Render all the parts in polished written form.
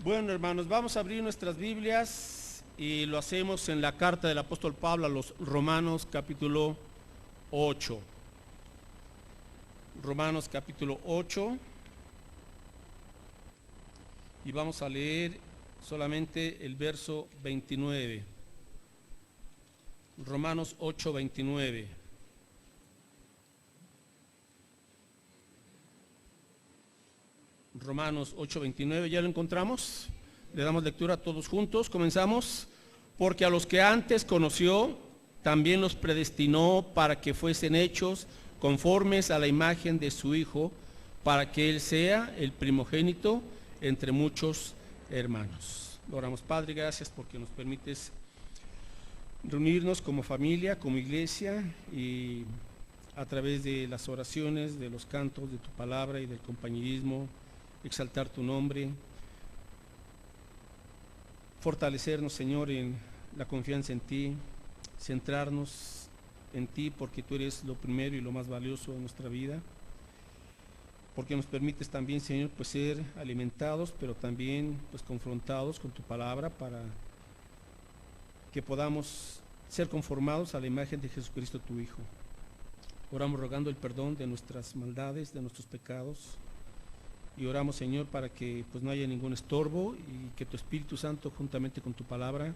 Bueno, hermanos, vamos a abrir nuestras Biblias y lo hacemos en la carta del apóstol Pablo a los Romanos capítulo 8. Romanos capítulo 8. Y vamos a leer solamente el verso 29. Romanos 8, 29. Romanos 8, 29, ¿ya lo encontramos? Le damos lectura todos juntos, comenzamos. Porque a los que antes conoció, también los predestinó para que fuesen hechos conformes a la imagen de su Hijo, para que Él sea el primogénito entre muchos hermanos. Oramos. Padre, gracias porque nos permites reunirnos como familia, como iglesia, y a través de las oraciones, de los cantos, de tu palabra y del compañerismo, exaltar tu nombre, fortalecernos, Señor, en la confianza en ti, centrarnos en ti porque tú eres lo primero y lo más valioso de nuestra vida, porque nos permites también, Señor, pues ser alimentados, pero también pues confrontados con tu palabra para que podamos ser conformados a la imagen de Jesucristo tu Hijo. Oramos rogando el perdón de nuestras maldades, de nuestros pecados, y oramos, Señor, para que pues no haya ningún estorbo y que tu Espíritu Santo juntamente con tu palabra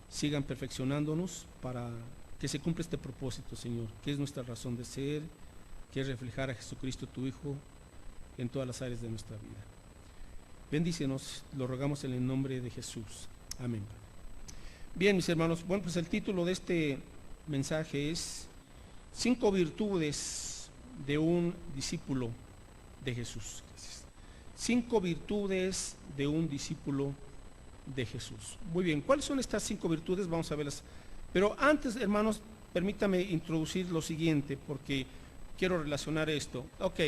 sigan perfeccionándonos para que se cumpla este propósito, Señor, que es nuestra razón de ser, que es reflejar a Jesucristo tu Hijo en todas las áreas de nuestra vida. Bendícenos, lo rogamos en el nombre de Jesús. Amén. Bien, mis hermanos, bueno, pues el título de este mensaje es 5 virtudes de un discípulo de Jesús. 5 virtudes de un discípulo de Jesús. Muy bien, ¿cuáles son estas 5 virtudes? Vamos a verlas. Pero antes, hermanos, permítame introducir lo siguiente, porque quiero relacionar esto. Ok,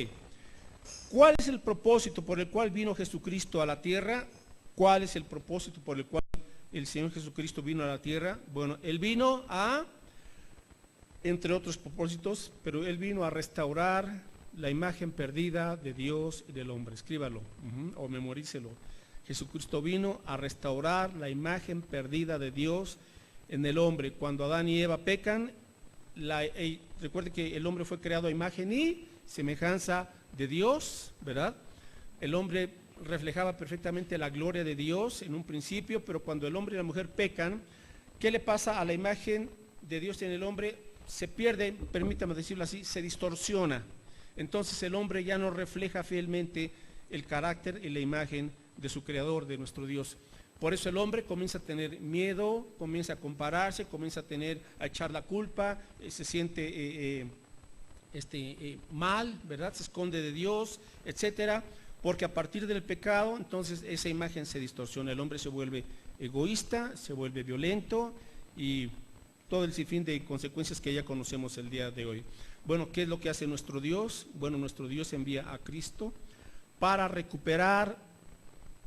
¿cuál es el propósito por el cual vino Jesucristo a la tierra? ¿Cuál es el propósito por el cual el Señor Jesucristo vino a la tierra? Bueno, Él vino a, entre otros propósitos, pero Él vino a restaurar la imagen perdida de Dios y del hombre. Escríbalo o memorícelo. Jesucristo vino a restaurar la imagen perdida de Dios en el hombre. Cuando Adán y Eva pecan, recuerde que el hombre fue creado a imagen y semejanza de Dios, ¿verdad? El hombre reflejaba perfectamente la gloria de Dios en un principio, pero cuando el hombre y la mujer pecan, ¿qué le pasa a la imagen de Dios en el hombre? Se pierde, permítame decirlo así, se distorsiona. Entonces el hombre ya no refleja fielmente el carácter y la imagen de su creador, de nuestro Dios. Por eso el hombre comienza a tener miedo, comienza a compararse, comienza a echar la culpa, se siente mal, ¿verdad? Se esconde de Dios, etcétera, porque a partir del pecado, entonces esa imagen se distorsiona. El hombre se vuelve egoísta, se vuelve violento y todo el sinfín de consecuencias que ya conocemos el día de hoy. Bueno, ¿qué es lo que hace nuestro Dios? Bueno, nuestro Dios envía a Cristo para recuperar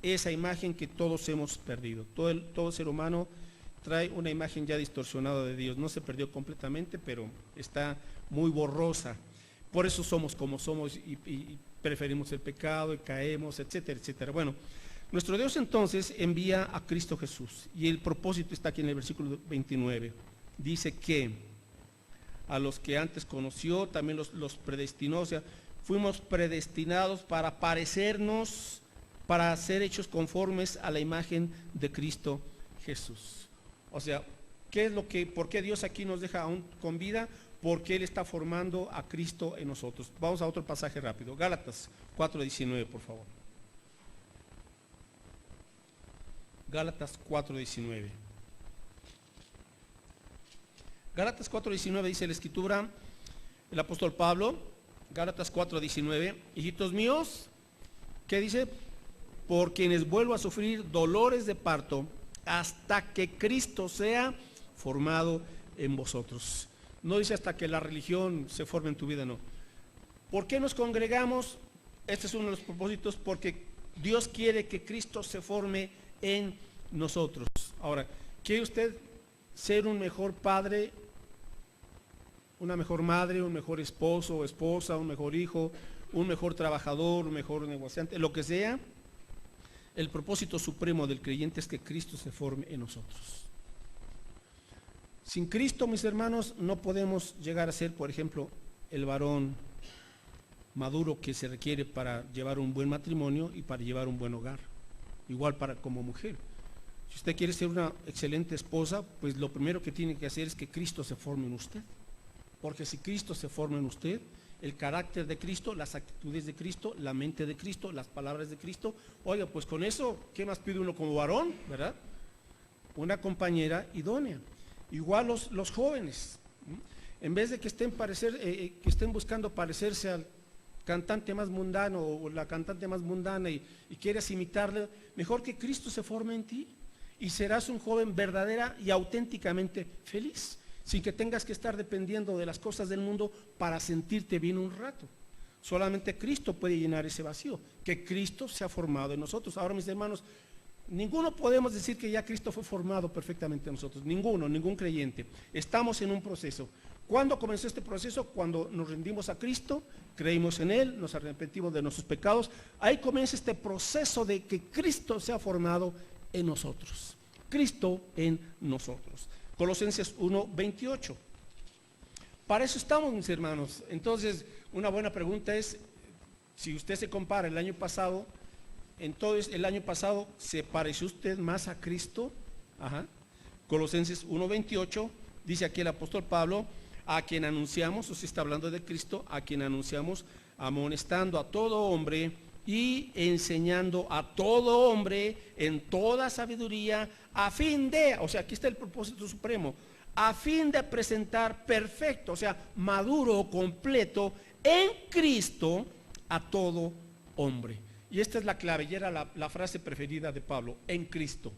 esa imagen que todos hemos perdido. Todo ser humano trae una imagen ya distorsionada de Dios. No se perdió completamente, pero está muy borrosa. Por eso somos como somos y preferimos el pecado y caemos, etcétera, etcétera. Bueno, nuestro Dios entonces envía a Cristo Jesús y el propósito está aquí en el versículo 29. Dice que a los que antes conoció, también los predestinó, o sea, fuimos predestinados para parecernos, para ser hechos conformes a la imagen de Cristo Jesús. O sea, ¿por qué Dios aquí nos deja aún con vida? Porque Él está formando a Cristo en nosotros. Vamos a otro pasaje rápido, Gálatas 4:19, por favor. Gálatas 4:19. Gálatas 4:19 dice la Escritura, el apóstol Pablo, Gálatas 4:19, hijitos míos, ¿qué dice? Por quienes vuelvo a sufrir dolores de parto hasta que Cristo sea formado en vosotros. No dice hasta que la religión se forme en tu vida, no. ¿Por qué nos congregamos? Este es uno de los propósitos, porque Dios quiere que Cristo se forme en nosotros. Ahora, ¿quiere usted ser un mejor padre, una mejor madre, un mejor esposo o esposa, un mejor hijo, un mejor trabajador, un mejor negociante, lo que sea? el propósito supremo del creyente es que Cristo se forme en nosotros. Sin Cristo, mis hermanos, no podemos llegar a ser, por ejemplo, el varón maduro que se requiere para llevar un buen matrimonio y para llevar un buen hogar. Igual para como mujer. Si usted quiere ser una excelente esposa, pues lo primero que tiene que hacer es que Cristo se forme en usted. Porque si Cristo se forma en usted, el carácter de Cristo, las actitudes de Cristo, la mente de Cristo, las palabras de Cristo, oiga, pues con eso, ¿qué más pide uno como varón? ¿Verdad? Una compañera idónea. Igual los jóvenes, en vez de que estén buscando parecerse al cantante más mundano o la cantante más mundana y quieres imitarle, mejor que Cristo se forme en ti y serás un joven verdadera y auténticamente feliz, sin que tengas que estar dependiendo de las cosas del mundo para sentirte bien un rato. Solamente Cristo puede llenar ese vacío, que Cristo se ha formado en nosotros. Ahora, mis hermanos, ninguno podemos decir que ya Cristo fue formado perfectamente en nosotros, ningún creyente. Estamos en un proceso. ¿Cuándo comenzó este proceso? Cuando nos rendimos a Cristo, creímos en Él, nos arrepentimos de nuestros pecados. Ahí comienza este proceso de que Cristo se ha formado en nosotros. Cristo en nosotros. Colosenses 1:28. Para eso estamos, mis hermanos. Entonces, una buena pregunta es, si usted se compara el año pasado, entonces el año pasado, ¿se pareció usted más a Cristo? Colosenses 1:28, dice aquí el apóstol Pablo, a quien anunciamos, o sea, está hablando de Cristo, a quien anunciamos, amonestando a todo hombre y enseñando a todo hombre en toda sabiduría, a fin de, o sea, aquí está el propósito supremo, a fin de presentar perfecto, o sea, maduro, completo, en Cristo a todo hombre. Y esta es la clave, y era la frase preferida de Pablo, en Cristo,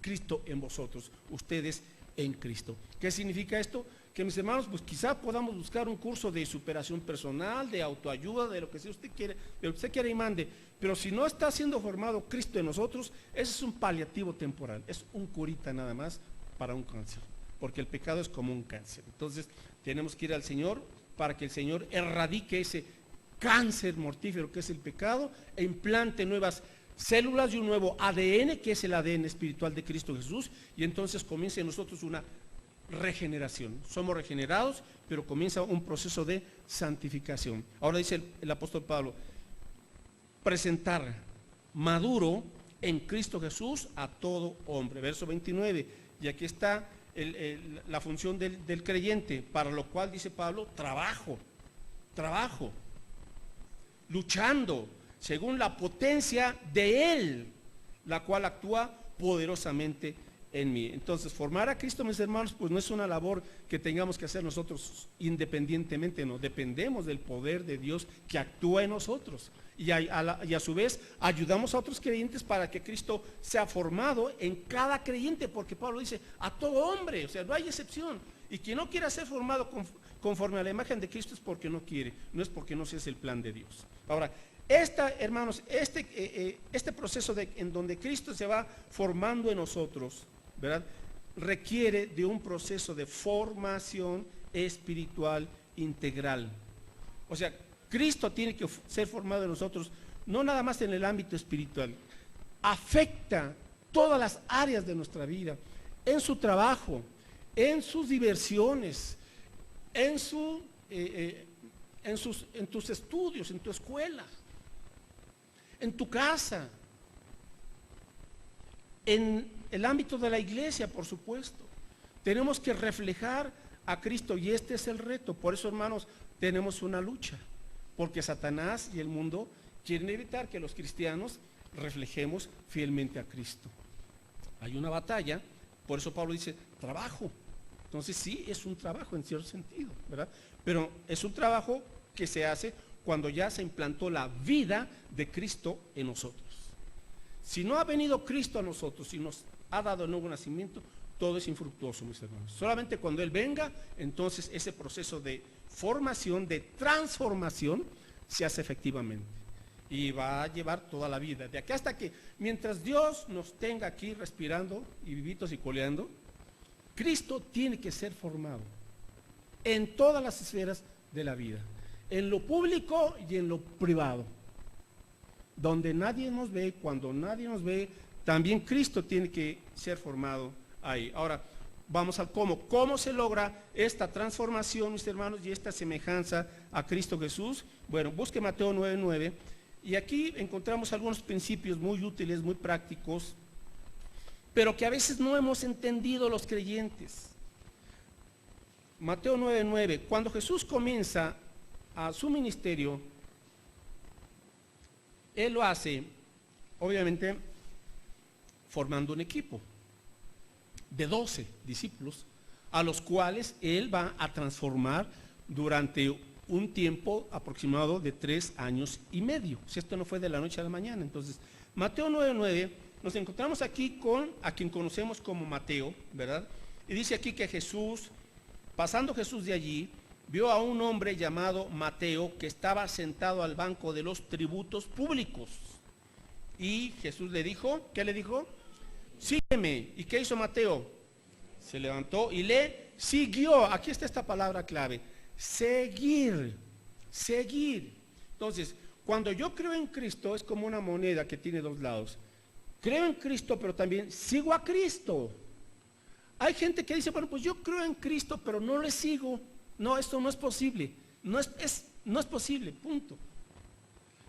Cristo en vosotros, ustedes en Cristo. ¿Qué significa esto? Que, mis hermanos, pues quizá podamos buscar un curso de superación personal, de autoayuda, de lo que sea usted quiere, de lo que usted quiera y mande, pero si no está siendo formado Cristo en nosotros, ese es un paliativo temporal, es un curita nada más para un cáncer, porque el pecado es como un cáncer. Entonces tenemos que ir al Señor para que el Señor erradique ese cáncer mortífero que es el pecado e implante nuevas células y un nuevo ADN, que es el ADN espiritual de Cristo Jesús, y entonces comienza en nosotros una regeneración. Somos regenerados, pero comienza un proceso de santificación. Ahora dice el apóstol Pablo, presentar maduro en Cristo Jesús a todo hombre. Verso 29, y aquí está la función del creyente, para lo cual dice Pablo, trabajo, luchando según la potencia de Él, la cual actúa poderosamente en mí. Entonces, formar a Cristo, mis hermanos, pues no es una labor que tengamos que hacer nosotros independientemente, no, dependemos del poder de Dios que actúa en nosotros. Y a su vez ayudamos a otros creyentes para que Cristo sea formado en cada creyente, porque Pablo dice, a todo hombre, o sea, no hay excepción. Y quien no quiera ser formado conforme a la imagen de Cristo es porque no quiere, no es porque no sea el plan de Dios. Ahora, hermanos, este proceso en donde Cristo se va formando en nosotros, ¿verdad?, requiere de un proceso de formación espiritual integral. O sea, Cristo tiene que ser formado en nosotros, no nada más en el ámbito espiritual, afecta todas las áreas de nuestra vida, en su trabajo, en sus diversiones, en tus estudios, en tu escuela, en tu casa, en el ámbito de la iglesia, por supuesto. Tenemos que reflejar a Cristo y este es el reto. Por eso, hermanos, tenemos una lucha, porque Satanás y el mundo quieren evitar que los cristianos reflejemos fielmente a Cristo. Hay una batalla, por eso Pablo dice, trabajo. Entonces sí, es un trabajo en cierto sentido, ¿verdad? Pero es un trabajo que se hace cuando ya se implantó la vida de Cristo en nosotros. Si no ha venido Cristo a nosotros y nos ha dado el nuevo nacimiento, todo es infructuoso, mis hermanos. Solamente cuando Él venga, entonces ese proceso de formación, de transformación, se hace efectivamente. Y va a llevar toda la vida. De aquí hasta que, mientras Dios nos tenga aquí respirando y vivitos y coleando, Cristo tiene que ser formado en todas las esferas de la vida, en lo público y en lo privado. donde nadie nos ve, cuando nadie nos ve, también Cristo tiene que ser formado ahí. Ahora, vamos al cómo. ¿Cómo se logra esta transformación, mis hermanos, y esta semejanza a Cristo Jesús? Bueno, busque Mateo 9:9, y aquí encontramos algunos principios muy útiles, muy prácticos, pero que a veces no hemos entendido los creyentes. Mateo 9:9, cuando Jesús comienza a su ministerio, Él lo hace, obviamente, formando un equipo de 12 discípulos, a los cuales Él va a transformar durante un tiempo aproximado de 3 años y medio. Si esto no fue de la noche a la mañana. Entonces, Mateo 9:9, nos encontramos aquí con a quien conocemos como Mateo, ¿verdad? Y dice aquí que Jesús, pasando Jesús de allí, vio a un hombre llamado Mateo que estaba sentado al banco de los tributos públicos. Y Jesús le dijo, ¿qué le dijo? Sígueme. ¿Y qué hizo Mateo? Se levantó y le siguió. Aquí está esta palabra clave. Seguir. Seguir. Entonces, cuando yo creo en Cristo, es como una moneda que tiene dos lados. Creo en Cristo, pero también sigo a Cristo. Hay gente que dice, bueno, pues yo creo en Cristo, pero no le sigo. No, esto no es posible. No es posible, punto.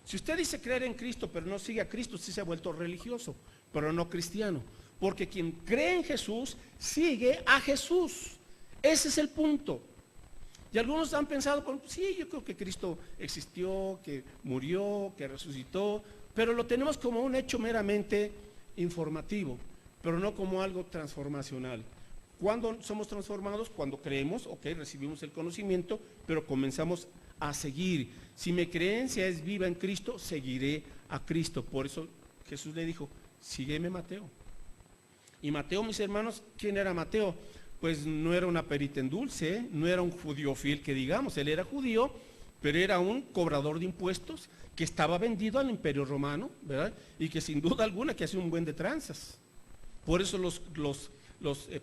Si usted dice creer en Cristo, pero no sigue a Cristo, usted se ha vuelto religioso, pero no cristiano. Porque quien cree en Jesús, sigue a Jesús. Ese es el punto. Y algunos han pensado, bueno, sí, yo creo que Cristo existió, que murió, que resucitó, pero lo tenemos como un hecho meramente informativo, pero no como algo transformacional. ¿Cuándo somos transformados? Cuando creemos, ok, recibimos el conocimiento, pero comenzamos a seguir. Si mi creencia es viva en Cristo, seguiré a Cristo. Por eso Jesús le dijo, sígueme Mateo. Y Mateo, mis hermanos, ¿quién era Mateo? Pues no era una perita en dulce, no era un judío fiel que digamos, él era judío, pero era un cobrador de impuestos que estaba vendido al imperio romano, ¿verdad? Y que sin duda alguna que hacía un buen de tranzas. Por eso los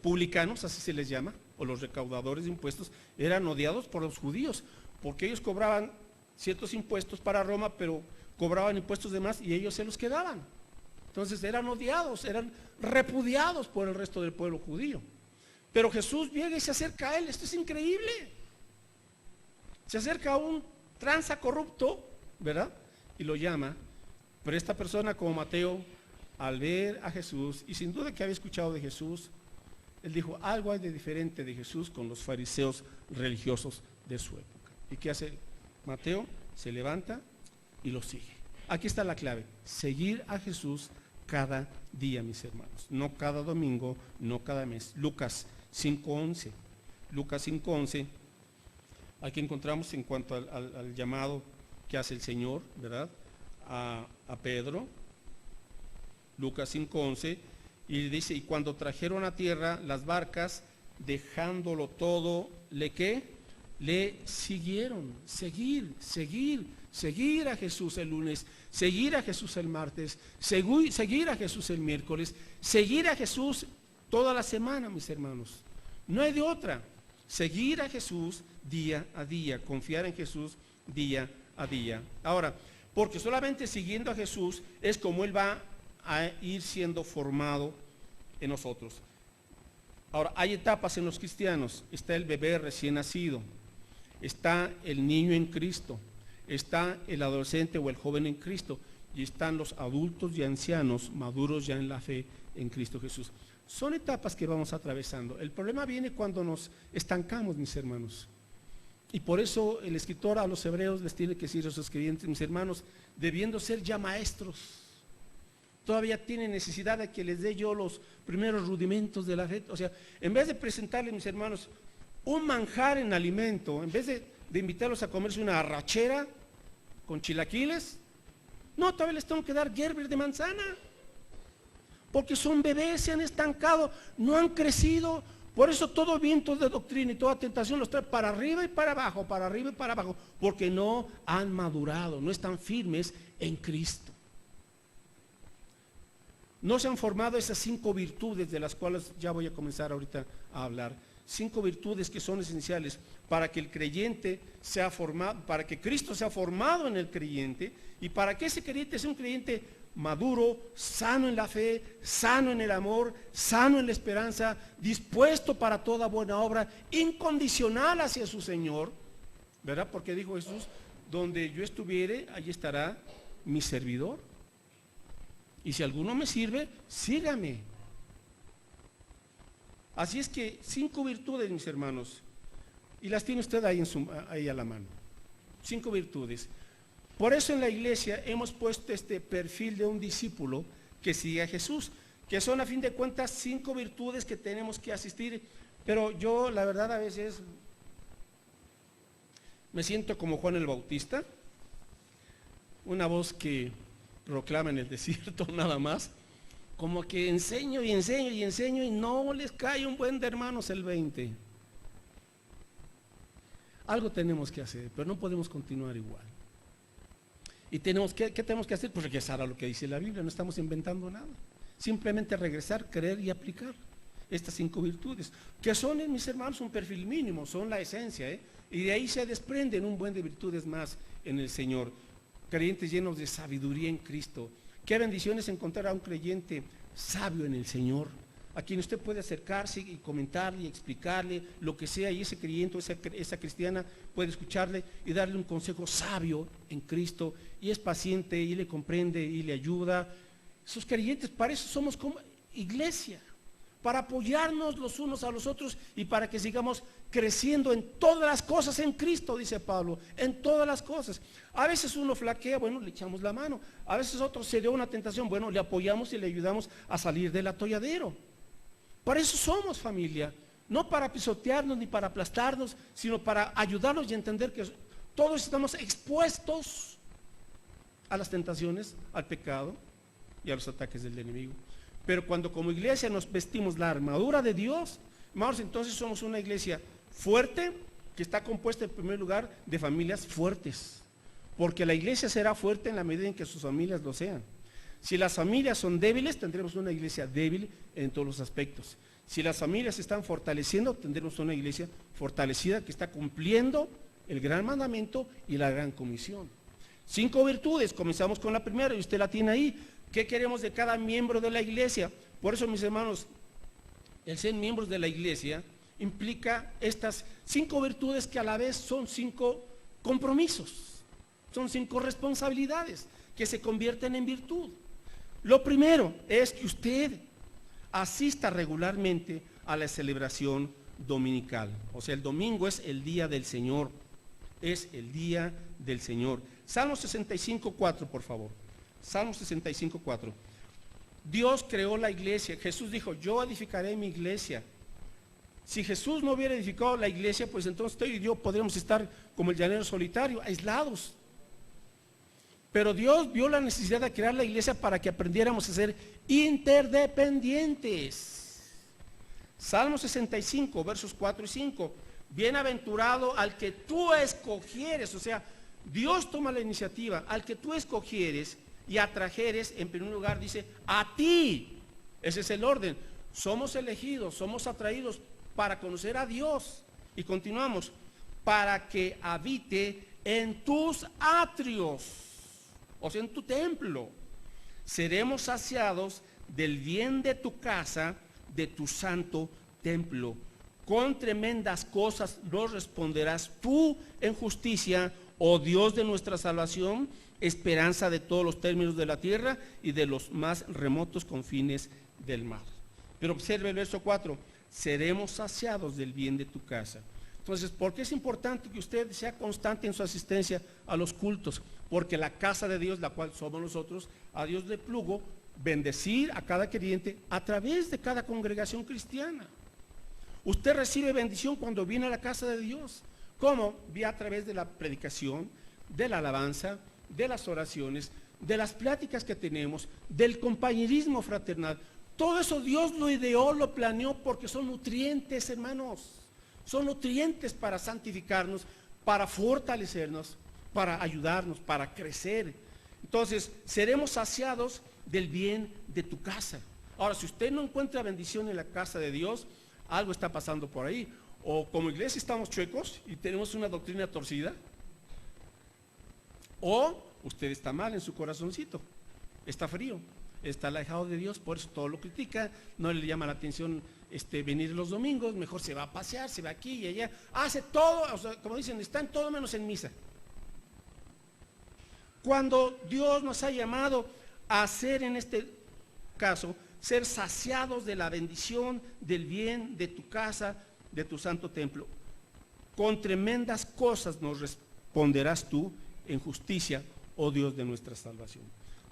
publicanos, así se les llama, o los recaudadores de impuestos, eran odiados por los judíos, porque ellos cobraban ciertos impuestos para Roma, pero cobraban impuestos de más y ellos se los quedaban. Entonces eran odiados, eran repudiados por el resto del pueblo judío. Pero Jesús llega y se acerca a él, esto es increíble. Se acerca a un tranza corrupto, ¿verdad? Y lo llama, pero esta persona como Mateo, al ver a Jesús, y sin duda que había escuchado de Jesús, él dijo, algo hay de diferente de Jesús con los fariseos religiosos de su época. ¿Y qué hace Mateo? Se levanta y lo sigue. Aquí está la clave, seguir a Jesús cada día, mis hermanos, no cada domingo, no cada mes. Lucas 5:11, Lucas 5:11, aquí encontramos en cuanto al llamado que hace el Señor, ¿verdad? A Pedro, Lucas 5:11, y dice, y cuando trajeron a tierra las barcas, dejándolo todo, ¿le qué? Le siguieron. Seguir a Jesús el lunes, seguir a Jesús el martes, seguir a Jesús el miércoles, seguir a Jesús toda la semana, mis hermanos. No hay de otra. Seguir a Jesús día a día, confiar en Jesús día a día. Ahora, porque solamente siguiendo a Jesús es como Él va a ir siendo formado en nosotros. Ahora, hay etapas en los cristianos. Está el bebé recién nacido, está el niño en Cristo, está el adolescente o el joven en Cristo, y están los adultos y ancianos maduros ya en la fe en Cristo Jesús. Son etapas que vamos atravesando. El problema viene cuando nos estancamos, mis hermanos. Y por eso el escritor a los hebreos les tiene que decir a sus creyentes, mis hermanos, debiendo ser ya maestros, todavía tienen necesidad de que les dé yo los primeros rudimentos de la fe. O sea, en vez de presentarles, mis hermanos, un manjar en alimento, en vez de invitarlos a comerse una arrachera con chilaquiles, no, todavía les tengo que dar Gerber de manzana, porque son bebés, se han estancado, no han crecido. Por eso todo viento de doctrina y toda tentación los trae para arriba y para abajo, porque no han madurado, no están firmes en Cristo. No se han formado esas 5 virtudes de las cuales ya voy a comenzar ahorita a hablar. 5 virtudes que son esenciales para que el creyente sea formado, para que Cristo sea formado en el creyente y para que ese creyente sea un creyente maduro, sano en la fe, sano en el amor, sano en la esperanza, dispuesto para toda buena obra, incondicional hacia su Señor, ¿verdad? Porque dijo Jesús, donde yo estuviere, allí estará mi servidor. Y si alguno me sirve, sígame. Así es que 5 virtudes, mis hermanos, y las tiene usted ahí a la mano. 5 virtudes. Por eso en la iglesia hemos puesto este perfil de un discípulo que sigue a Jesús, que son a fin de cuentas 5 virtudes que tenemos que asistir. Pero yo, la verdad, a veces me siento como Juan el Bautista, una voz que proclama en el desierto nada más, como que enseño y enseño y enseño y no les cae un buen de hermanos el 20. Algo tenemos que hacer, pero no podemos continuar igual. Y ¿qué tenemos que hacer? Pues regresar a lo que dice la Biblia, no estamos inventando nada. Simplemente regresar, creer y aplicar estas 5 virtudes, que son, mis hermanos, un perfil mínimo, son la esencia, y de ahí se desprenden un buen de virtudes más en el Señor. Creyentes llenos de sabiduría en Cristo. Qué bendiciones encontrar a un creyente sabio en el Señor, a quien usted puede acercarse y comentarle y explicarle lo que sea, y ese creyente o esa cristiana puede escucharle y darle un consejo sabio en Cristo, y es paciente y le comprende y le ayuda. Esos creyentes, para eso somos como iglesia, para apoyarnos los unos a los otros y para que sigamos creciendo en todas las cosas en Cristo, dice Pablo, en todas las cosas. A veces uno flaquea, bueno, le echamos la mano. A veces otro se dio una tentación, bueno, le apoyamos y le ayudamos a salir del atolladero. Para eso somos familia, no para pisotearnos ni para aplastarnos, sino para ayudarnos y entender que todos estamos expuestos a las tentaciones, al pecado y a los ataques del enemigo. Pero cuando como iglesia nos vestimos la armadura de Dios, hermanos, entonces somos una iglesia fuerte, que está compuesta en primer lugar de familias fuertes, porque la iglesia será fuerte en la medida en que sus familias lo sean. Si las familias son débiles, tendremos una iglesia débil en todos los aspectos. Si las familias se están fortaleciendo, tendremos una iglesia fortalecida que está cumpliendo el gran mandamiento y la gran comisión. 5 virtudes, comenzamos con la primera y usted la tiene ahí. ¿Qué queremos de cada miembro de la iglesia? Por eso, mis hermanos, el ser miembros de la iglesia implica estas 5 virtudes que a la vez son 5 compromisos, son 5 responsabilidades que se convierten en virtud. Lo primero es que usted asista regularmente a la celebración dominical. O sea, el domingo es el día del Señor, es el día del Señor. Salmo 65:4, por favor. Salmo 65:4. Dios creó la iglesia. Jesús dijo, yo edificaré mi iglesia. Si Jesús no hubiera edificado la iglesia, pues entonces usted y yo podríamos estar como el llanero solitario, aislados. Pero Dios vio la necesidad de crear la iglesia para que aprendiéramos a ser interdependientes. Salmo 65, versos 4 y 5. Bienaventurado al que tú escogieres, o sea, Dios toma la iniciativa, al que tú escogieres y atrajeres, en primer lugar dice, a ti. Ese es el orden. Somos elegidos, somos atraídos para conocer a Dios. Y continuamos, para que habite en tus atrios, o sea, en tu templo. Seremos saciados del bien de tu casa, de tu santo templo. Con tremendas cosas nos responderás tú en justicia, oh Dios de nuestra salvación, esperanza de todos los términos de la tierra y de los más remotos confines del mar. Pero observe el verso 4, seremos saciados del bien de tu casa. Entonces, ¿por qué es importante que usted sea constante en su asistencia a los cultos? Porque la casa de Dios, la cual somos nosotros, a Dios le plugo bendecir a cada creyente a través de cada congregación cristiana. Usted recibe bendición cuando viene a la casa de Dios. ¿Cómo? A través de la predicación, de la alabanza, de las oraciones, de las pláticas que tenemos, del compañerismo fraternal. Todo eso Dios lo ideó, lo planeó, porque son nutrientes, hermanos. Son nutrientes para santificarnos, para fortalecernos, para ayudarnos, para crecer. Entonces, seremos saciados del bien de tu casa. Ahora, si usted no encuentra bendición en la casa de Dios, algo está pasando por ahí. O como iglesia estamos chuecos y tenemos una doctrina torcida, o usted está mal en su corazoncito, está frío, está alejado de Dios, por eso todo lo critica, no le llama la atención venir los domingos, mejor se va a pasear, se va aquí y allá, hace todo, o sea, como dicen, está en todo menos en misa. Cuando Dios nos ha llamado a ser, en este caso, ser saciados de la bendición, del bien de tu casa, de tu santo templo, con tremendas cosas nos responderás tú en justicia, oh Dios de nuestra salvación.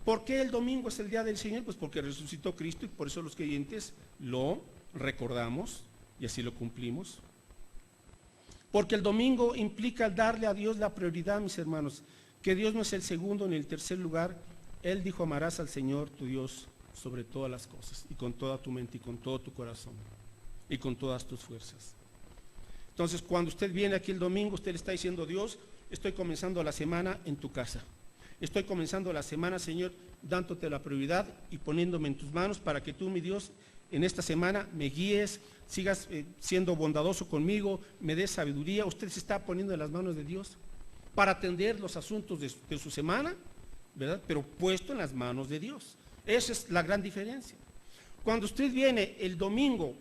¿Por qué el domingo es el día del Señor? Pues porque resucitó Cristo y por eso los creyentes lo recordamos y así lo cumplimos. Porque el domingo implica darle a Dios la prioridad, mis hermanos, que Dios no es el segundo ni el tercer lugar. Él dijo: amarás al Señor tu Dios sobre todas las cosas, y con toda tu mente, y con todo tu corazón, y con todas tus fuerzas. Entonces, cuando usted viene aquí el domingo, usted le está diciendo: Dios, estoy comenzando la semana en tu casa. Estoy comenzando la semana, Señor, dándote la prioridad y poniéndome en tus manos para que tú, mi Dios, en esta semana me guíes, sigas siendo bondadoso conmigo, me des sabiduría. Usted se está poniendo en las manos de Dios para atender los asuntos de su semana, ¿verdad? Pero puesto en las manos de Dios. Esa es la gran diferencia. Cuando usted viene el domingo,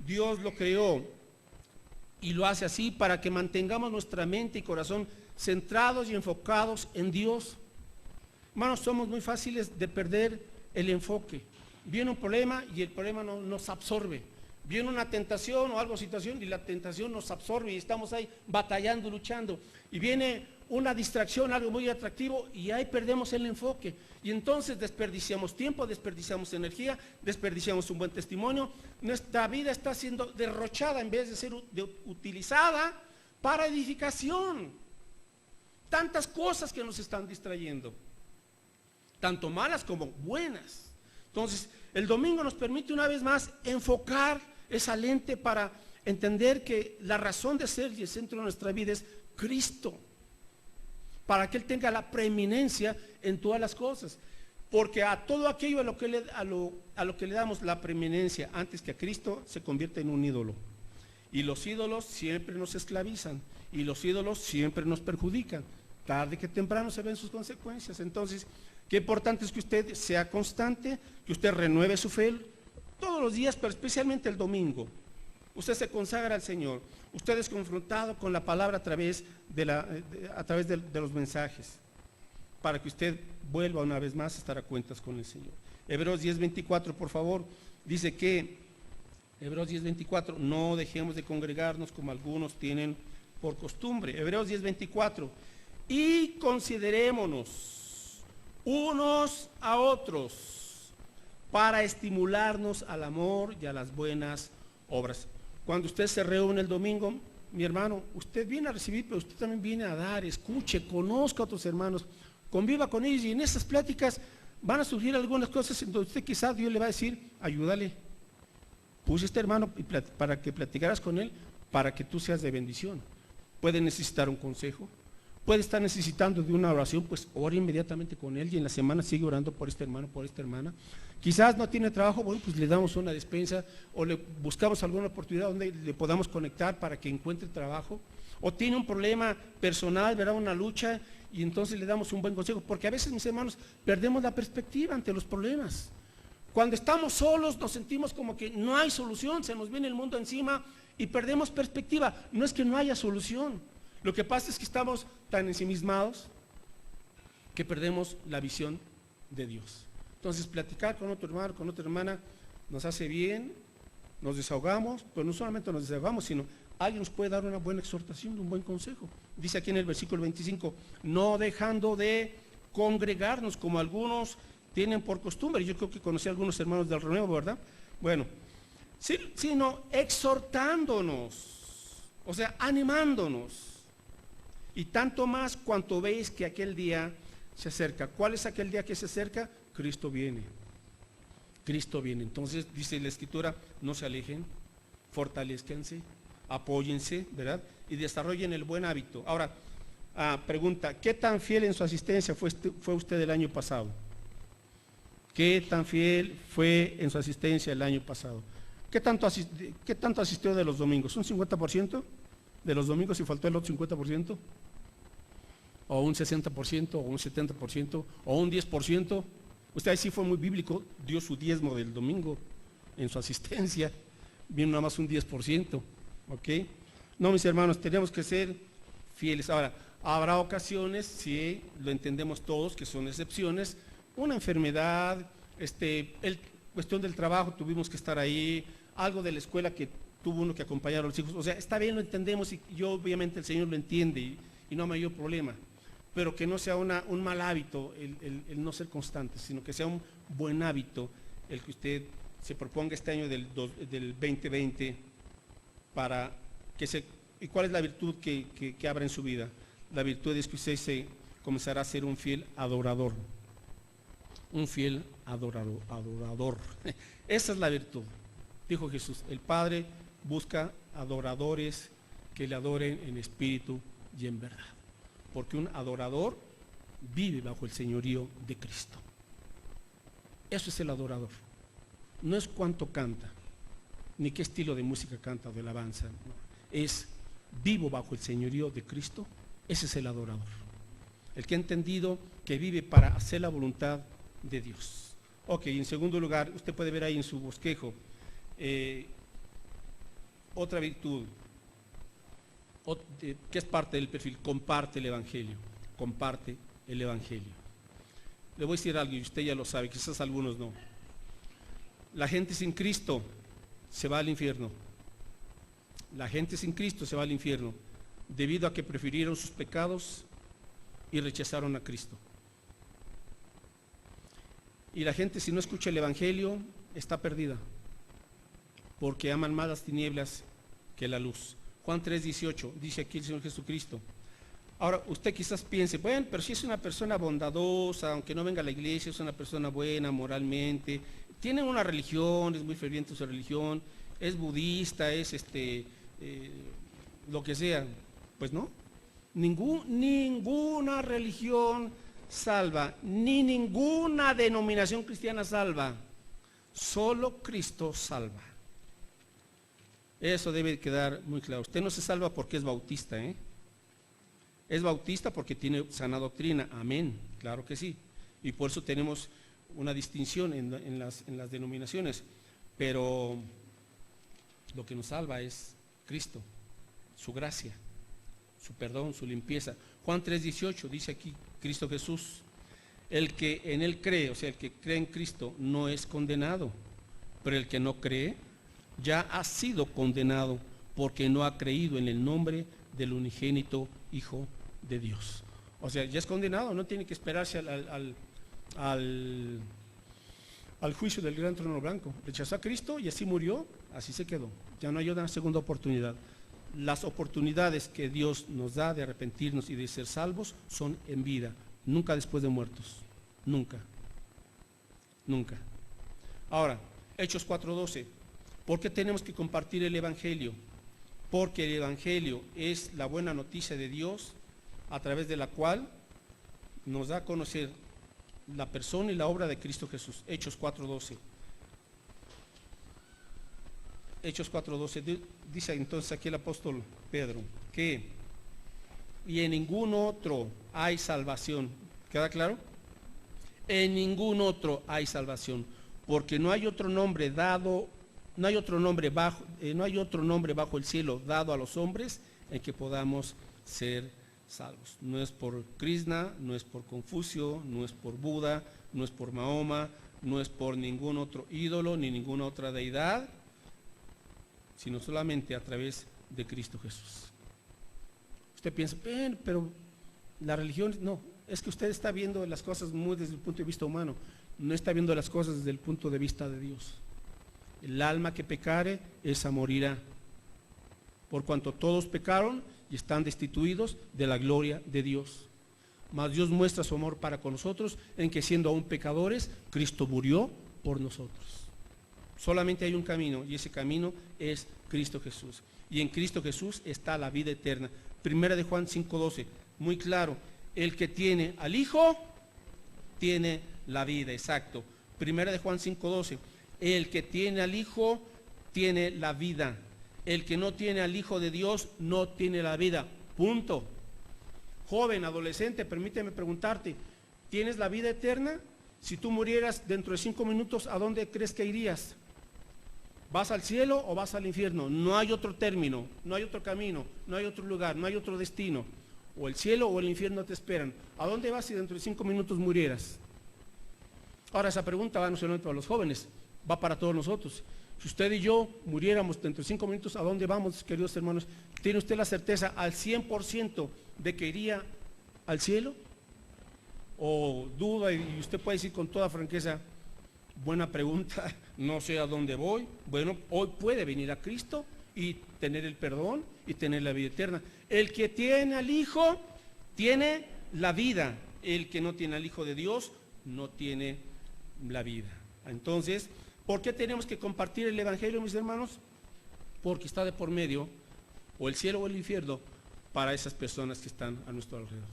Dios lo creó y lo hace así para que mantengamos nuestra mente y corazón centrados y enfocados en Dios. Hermanos, somos muy fáciles de perder el enfoque. Viene un problema y el problema nos absorbe. Viene una tentación o algo, situación, y la tentación nos absorbe y estamos ahí batallando, luchando. Y viene una distracción, algo muy atractivo, y ahí perdemos el enfoque. Y entonces desperdiciamos tiempo, desperdiciamos energía, desperdiciamos un buen testimonio. Nuestra vida está siendo derrochada en vez de ser utilizada para edificación. Tantas cosas que nos están distrayendo, tanto malas como buenas. Entonces, el domingo nos permite una vez más enfocar esa lente para entender que la razón de ser y el centro de nuestra vida es Cristo, para que Él tenga la preeminencia en todas las cosas. Porque a todo aquello a lo que le damos la preeminencia antes que a Cristo, se convierte en un ídolo. Y los ídolos siempre nos esclavizan, y los ídolos siempre nos perjudican. Tarde que temprano se ven sus consecuencias. Entonces, qué importante es que usted sea constante, que usted renueve su fe todos los días, pero especialmente el domingo. Usted se consagra al Señor, usted es confrontado con la palabra a través de los mensajes, para que usted vuelva una vez más a estar a cuentas con el Señor. Hebreos 10:24, por favor, dice que, Hebreos 10:24, no dejemos de congregarnos como algunos tienen por costumbre. Hebreos 10:24, y considerémonos unos a otros para estimularnos al amor y a las buenas obras. Cuando usted se reúne el domingo, mi hermano, usted viene a recibir, pero usted también viene a dar. Escuche, conozca a otros hermanos, conviva con ellos, y en esas pláticas van a surgir algunas cosas en donde usted quizás Dios le va a decir: ayúdale, puse a este hermano para que platicaras con él, para que tú seas de bendición. Puede necesitar un consejo, puede estar necesitando de una oración, pues ore inmediatamente con él, y en la semana sigue orando por este hermano, por esta hermana. Quizás no tiene trabajo, bueno, pues le damos una despensa, o le buscamos alguna oportunidad donde le podamos conectar para que encuentre trabajo. O tiene un problema personal, verá, una lucha, y entonces le damos un buen consejo, porque a veces, mis hermanos, perdemos la perspectiva ante los problemas. Cuando estamos solos nos sentimos como que no hay solución, se nos viene el mundo encima y perdemos perspectiva. No es que no haya solución, lo que pasa es que estamos tan ensimismados que perdemos la visión de Dios. Entonces, platicar con otro hermano, con otra hermana, nos hace bien, nos desahogamos, pero no solamente nos desahogamos, sino alguien nos puede dar una buena exhortación, un buen consejo. Dice aquí en el versículo 25, no dejando de congregarnos como algunos tienen por costumbre. Yo creo que conocí a algunos hermanos del renuevo, ¿verdad? Bueno, sino exhortándonos, o sea, animándonos. Y tanto más cuanto veis que aquel día se acerca. ¿Cuál es aquel día que se acerca? Cristo viene. Cristo viene. Entonces dice la Escritura, no se alejen, fortalezcanse, apóyense, ¿verdad? Y desarrollen el buen hábito. Ahora, pregunta, ¿qué tan fiel en su asistencia fue usted el año pasado? ¿Qué tan fiel fue en su asistencia el año pasado? ¿Qué tanto asistió de los domingos? ¿Un 50% de los domingos y faltó el otro 50%? ¿O un 60%? ¿O un 70%? ¿O un 10%? Usted ahí sí fue muy bíblico, dio su diezmo del domingo en su asistencia, vino nada más un 10%, ¿ok? No, mis hermanos, tenemos que ser fieles. Ahora, habrá ocasiones, sí, lo entendemos todos, que son excepciones, una enfermedad, cuestión del trabajo, tuvimos que estar ahí, algo de la escuela que tuvo uno que acompañar a los hijos, o sea, está bien, lo entendemos y yo obviamente el Señor lo entiende y no hay mayor problema, pero que no sea un mal hábito el no ser constante, sino que sea un buen hábito el que usted se proponga este año del 2020 para que se... ¿Y cuál es la virtud que habrá en su vida? La virtud es que usted se comenzará a ser un fiel adorador. Un fiel adorador. Esa es la virtud. Dijo Jesús, el Padre busca adoradores que le adoren en espíritu y en verdad. Porque un adorador vive bajo el señorío de Cristo. Eso es el adorador. No es cuánto canta, ni qué estilo de música canta o de alabanza. No. Es vivo bajo el señorío de Cristo. Ese es el adorador. El que ha entendido que vive para hacer la voluntad de Dios. Ok, en segundo lugar, usted puede ver ahí en su bosquejo otra virtud que es parte del perfil, comparte el Evangelio. Comparte el Evangelio. Le voy a decir algo y usted ya lo sabe, quizás algunos no. La gente sin Cristo se va al infierno. La gente sin Cristo se va al infierno debido a que prefirieron sus pecados y rechazaron a Cristo. Y la gente, si no escucha el Evangelio, está perdida, porque aman más las tinieblas que la luz. Juan 3:18, dice aquí el Señor Jesucristo. Ahora, usted quizás piense, bueno, pero si es una persona bondadosa, aunque no venga a la iglesia, es una persona buena moralmente, tiene una religión, es muy ferviente en su religión, es budista, es lo que sea. Pues no, ninguna religión salva, ni ninguna denominación cristiana salva, solo Cristo salva. Eso debe quedar muy claro. Usted no se salva porque es bautista, es bautista porque tiene sana doctrina, amén, claro que sí, y por eso tenemos una distinción en las denominaciones, pero lo que nos salva es Cristo, su gracia, su perdón, su limpieza. Juan 3:18 dice aquí Cristo Jesús, el que en él cree, o sea, el que cree en Cristo no es condenado, pero el que no cree ya ha sido condenado porque no ha creído en el nombre del unigénito Hijo de Dios. O sea, ya es condenado, no tiene que esperarse al juicio del gran trono blanco. Rechazó a Cristo y así murió, así se quedó. Ya no hay una segunda oportunidad. Las oportunidades que Dios nos da de arrepentirnos y de ser salvos son en vida, nunca después de muertos, nunca. Ahora, Hechos 4:12, ¿por qué tenemos que compartir el Evangelio? Porque el Evangelio es la buena noticia de Dios a través de la cual nos da a conocer la persona y la obra de Cristo Jesús. Hechos 4:12. Hechos 4:12 dice entonces aquí el apóstol Pedro que y en ningún otro hay salvación. ¿Queda claro? En ningún otro hay salvación, porque no hay otro nombre bajo el cielo dado a los hombres en que podamos ser salvos. No es por Krishna, no es por Confucio, no es por Buda, no es por Mahoma, no es por ningún otro ídolo ni ninguna otra deidad, sino solamente a través de Cristo Jesús. Usted piensa, pero la religión, no, es que usted está viendo las cosas muy desde el punto de vista humano, no está viendo las cosas desde el punto de vista de Dios. El alma que pecare, esa morirá, por cuanto todos pecaron y están destituidos de la gloria de Dios. Mas Dios muestra su amor para con nosotros en que siendo aún pecadores, Cristo murió por nosotros. Solamente hay un camino y ese camino es Cristo Jesús. Y en Cristo Jesús está la vida eterna. Primera de Juan 5:12, muy claro, el que tiene al Hijo, tiene la vida, exacto. Primera de Juan 5:12, el que tiene al Hijo, tiene la vida. El que no tiene al Hijo de Dios no tiene la vida. Punto. Joven, adolescente, permíteme preguntarte, ¿tienes la vida eterna? Si tú murieras dentro de 5 minutos, ¿a dónde crees que irías? ¿Vas al cielo o vas al infierno? No hay otro término, no hay otro camino, no hay otro lugar, no hay otro destino. O el cielo o el infierno te esperan. ¿A dónde vas si dentro de 5 minutos murieras? Ahora, esa pregunta va no solamente para los jóvenes, va para todos nosotros. Si usted y yo muriéramos dentro de 5 minutos, ¿a dónde vamos, queridos hermanos? ¿Tiene usted la certeza al 100% de que iría al cielo? ¿O duda y usted puede decir con toda franqueza, buena pregunta, no sé a dónde voy? Bueno, hoy puede venir a Cristo y tener el perdón y tener la vida eterna. El que tiene al Hijo tiene la vida. El que no tiene al Hijo de Dios no tiene la vida. Entonces, ¿por qué tenemos que compartir el Evangelio, mis hermanos? Porque está de por medio o el cielo o el infierno para esas personas que están a nuestro alrededor.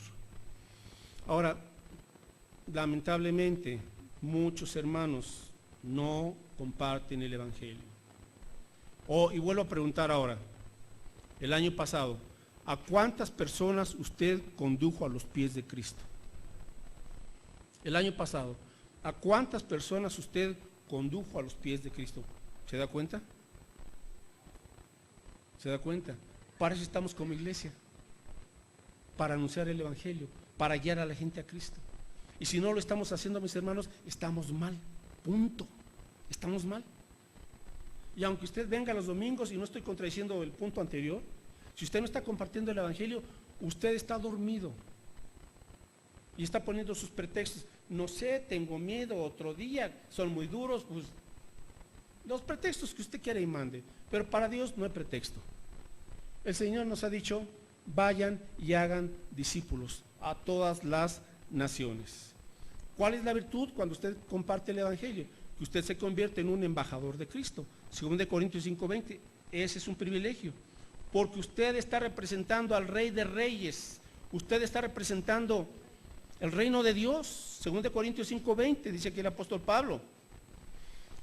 Ahora, lamentablemente, muchos hermanos no comparten el Evangelio. Y vuelvo a preguntar ahora, el año pasado, ¿a cuántas personas usted condujo a los pies de Cristo? El año pasado, ¿a cuántas personas usted condujo a los pies de Cristo? ¿Se da cuenta? ¿Se da cuenta? Para eso estamos como iglesia, para anunciar el Evangelio, para guiar a la gente a Cristo. Y si no lo estamos haciendo, mis hermanos, estamos mal, punto, estamos mal. Y aunque usted venga los domingos, y no estoy contradiciendo el punto anterior, si usted no está compartiendo el Evangelio, usted está dormido y está poniendo sus pretextos. No sé, tengo miedo, otro día, son muy duros, pues los pretextos que usted quiera y mande, pero para Dios no hay pretexto. El Señor nos ha dicho, vayan y hagan discípulos a todas las naciones. ¿Cuál es la virtud cuando usted comparte el Evangelio? Que usted se convierte en un embajador de Cristo. Según de Corintios 5:20, ese es un privilegio, porque usted está representando al Rey de Reyes, usted está representando el reino de Dios. Según de Corintios 5:20, dice aquí el apóstol Pablo.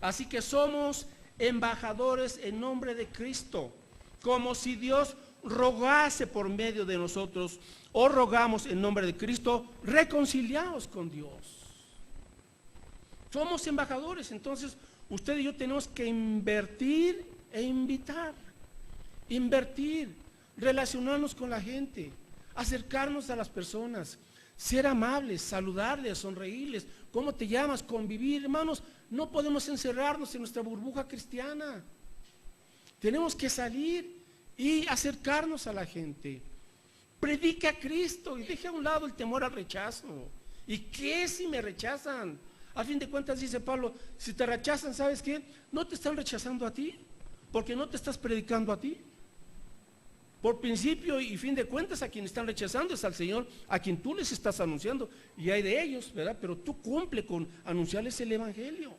Así que somos embajadores en nombre de Cristo, como si Dios rogase por medio de nosotros, o rogamos en nombre de Cristo, reconciliados con Dios. Somos embajadores, entonces usted y yo tenemos que invertir e invitar, relacionarnos con la gente, acercarnos a las personas, ser amables, saludarles, sonreírles. ¿Cómo te llamas? Convivir, hermanos. No podemos encerrarnos en nuestra burbuja cristiana. Tenemos que salir y acercarnos a la gente. Predica a Cristo y deje a un lado el temor al rechazo. ¿Y qué si me rechazan? A fin de cuentas, dice Pablo, si te rechazan, ¿sabes qué? No te están rechazando a ti, porque no te estás predicando a ti. Por principio y fin de cuentas, a quien están rechazando es al Señor, a quien tú les estás anunciando, y hay de ellos, ¿verdad? Pero tú cumple con anunciarles el Evangelio.